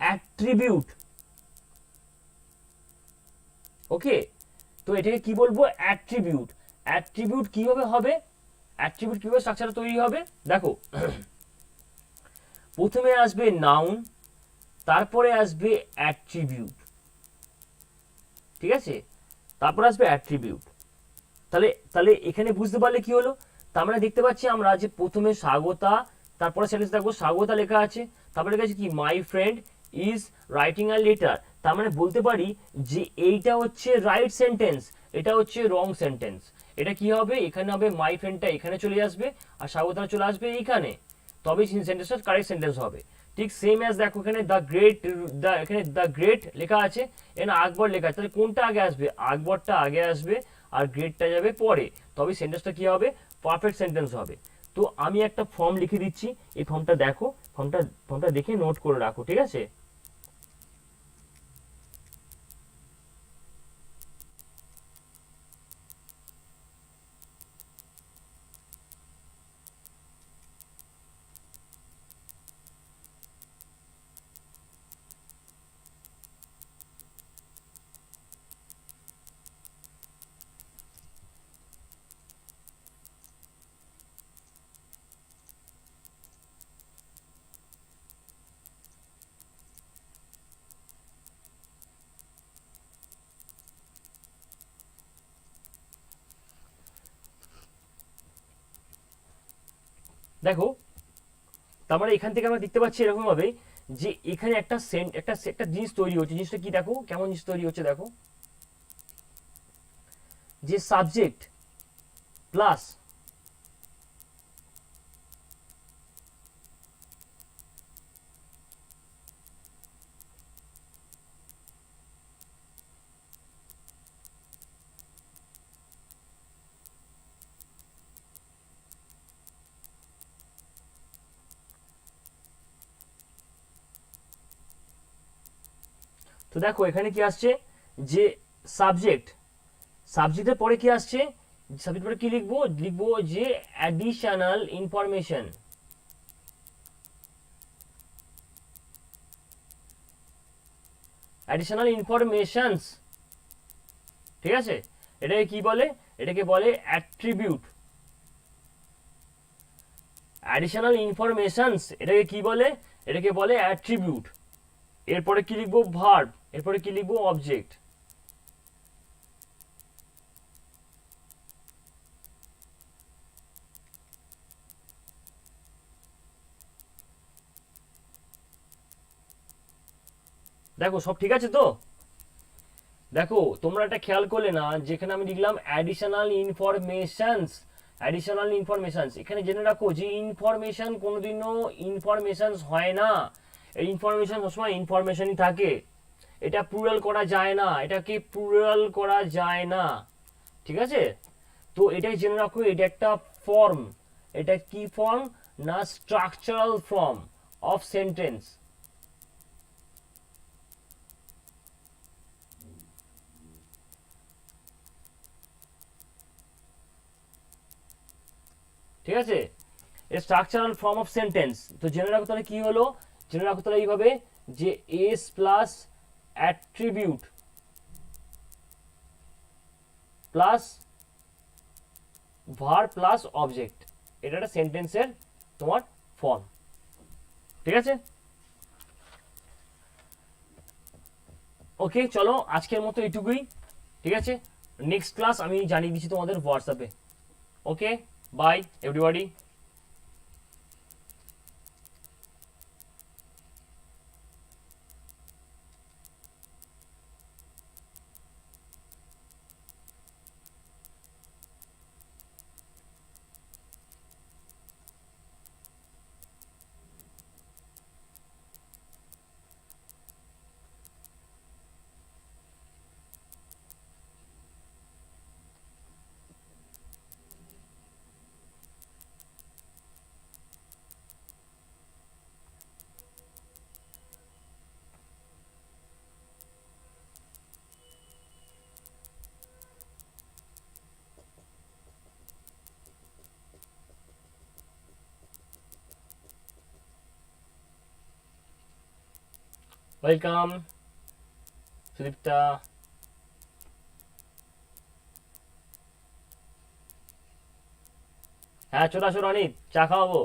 অ্যাট্রিবিউট। ওকে, তো এটাকে কি বলবো, অ্যাট্রিবিউট। অ্যাট্রিবিউট কিভাবে হবে, অ্যাট্রিবিউট কিভাবে স্ট্রাকচার তৈরি হবে দেখো, প্রথমে আসবে নাউন, তারপরে আসবে অ্যাট্রিবিউট। ঠিক আছে, তারপর আসবে অ্যাট্রিবিউট। তাহলে তাহলে এখানে বুঝতে পারলে কি হলো, তার মানে দেখতে পাচ্ছি আমরা যে প্রথমে স্বাগতা, তারপরে সেন্টেন্স দেখবো স্বাগতা লেখা আছে, তারপরে লেখা আছে কি my friend is writing a letter. তার মানে বলতে পারি যে এইটা হচ্ছে রাইট সেন্টেন্স, এটা হচ্ছে রং সেন্টেন্স। এটা কি হবে, এখানে হবে মাই ফ্রেন্ডটা এখানে চলে আসবে আর স্বাগতা চলে আসবে এইখানে, তবে সেন্টেন্সটা কারেক্ট সেন্টেন্স হবে। ঠিক সেম অ্যাজ দেখো এখানে দ্য গ্রেট, এখানে দ্য গ্রেট লেখা আছে, এখানে আকবর লেখা আছে, তাহলে কোনটা আগে আসবে, আকবরটা আগে আসবে আর গ্রেডটা যাবে পরে, তবে সেন্টেন্সটা কি হবে, পারফেক্ট সেন্টেন্স হবে। তো আমি একটা ফর্ম লিখে দিচ্ছি, এই ফর্মটা দেখো, ফর্মটা দেখে নোট করে রাখো। ঠিক আছে, দেখো তার মানে এখান থেকে আমরা দেখতে পাচ্ছি এরকম ভাবে যে এখানে একটা একটা জিনিস তৈরি হচ্ছে। জিনিসটা কি দেখো, কেমন জিনিস তৈরি হচ্ছে দেখো, যে সাবজেক্ট প্লাস তো দেখো এখানে কি আসছে, যে সাবজেক্ট, সাবজেক্টের পরে কি আসছে, সাবজেক্ট পরে কি লিখবো, লিখবো যে অ্যাডিশনাল ইনফরমেশন, অ্যাডিশনাল ইনফরমেশনস, ঠিক আছে। এটাকে কি বলে, এটাকে বলে অ্যাট্রিবিউট, অ্যাডিশনাল ইনফরমেশনস এটাকে কি বলে, এটাকে বলে অ্যাট্রিবিউট। এরপরে কি লিখবো, ভার্ব, এরপরে কি লিখবো, অবজেক্ট। দেখো সব ঠিক আছে তো। দেখো তোমরা এটা খেয়াল করলে না, যেখানে আমি লিখলাম অ্যাডিশনাল ইনফরমেশনস, অ্যাডিশনাল ইনফরমেশনস, এখানে জেনে রাখো যে ইনফরমেশন কোনোদিনও ইনফরমেশনস হয় না, এই ইনফরমেশন সবসময় ইনফরমেশনই থাকে, এটা প্লুরাল করা যায় না, এটাকে প্লুরাল করা যায় না, ঠিক আছে। তো এটাই জেনে রাখো, এটা একটা ফর্ম, এটা কি ফর্ম না, স্ট্রাকচারাল ফর্ম অফ সেন্টেন্স, ঠিক আছে, স্ট্রাকচারাল ফর্ম অফ সেন্টেন্স। তো জেনে রাখো তাহলে কি হলো, জেনে রাখো তাহলে এইভাবে যে S plus attribute plus verb plus object, এটা একটা সেন্টেন্সের তোমার ফর্ম, ঠিক আছে। ওকে চলো আজকের মতো এইটুকুই, ঠিক আছে। নেক্সট ক্লাস আমি জানিয়ে দিচ্ছি তোমাদের হোয়াটসঅ্যাপে। Okay bye everybody. Welcome Sudipta. হ্যাঁ চলে আসো রনিত, চা খাওয়াবো।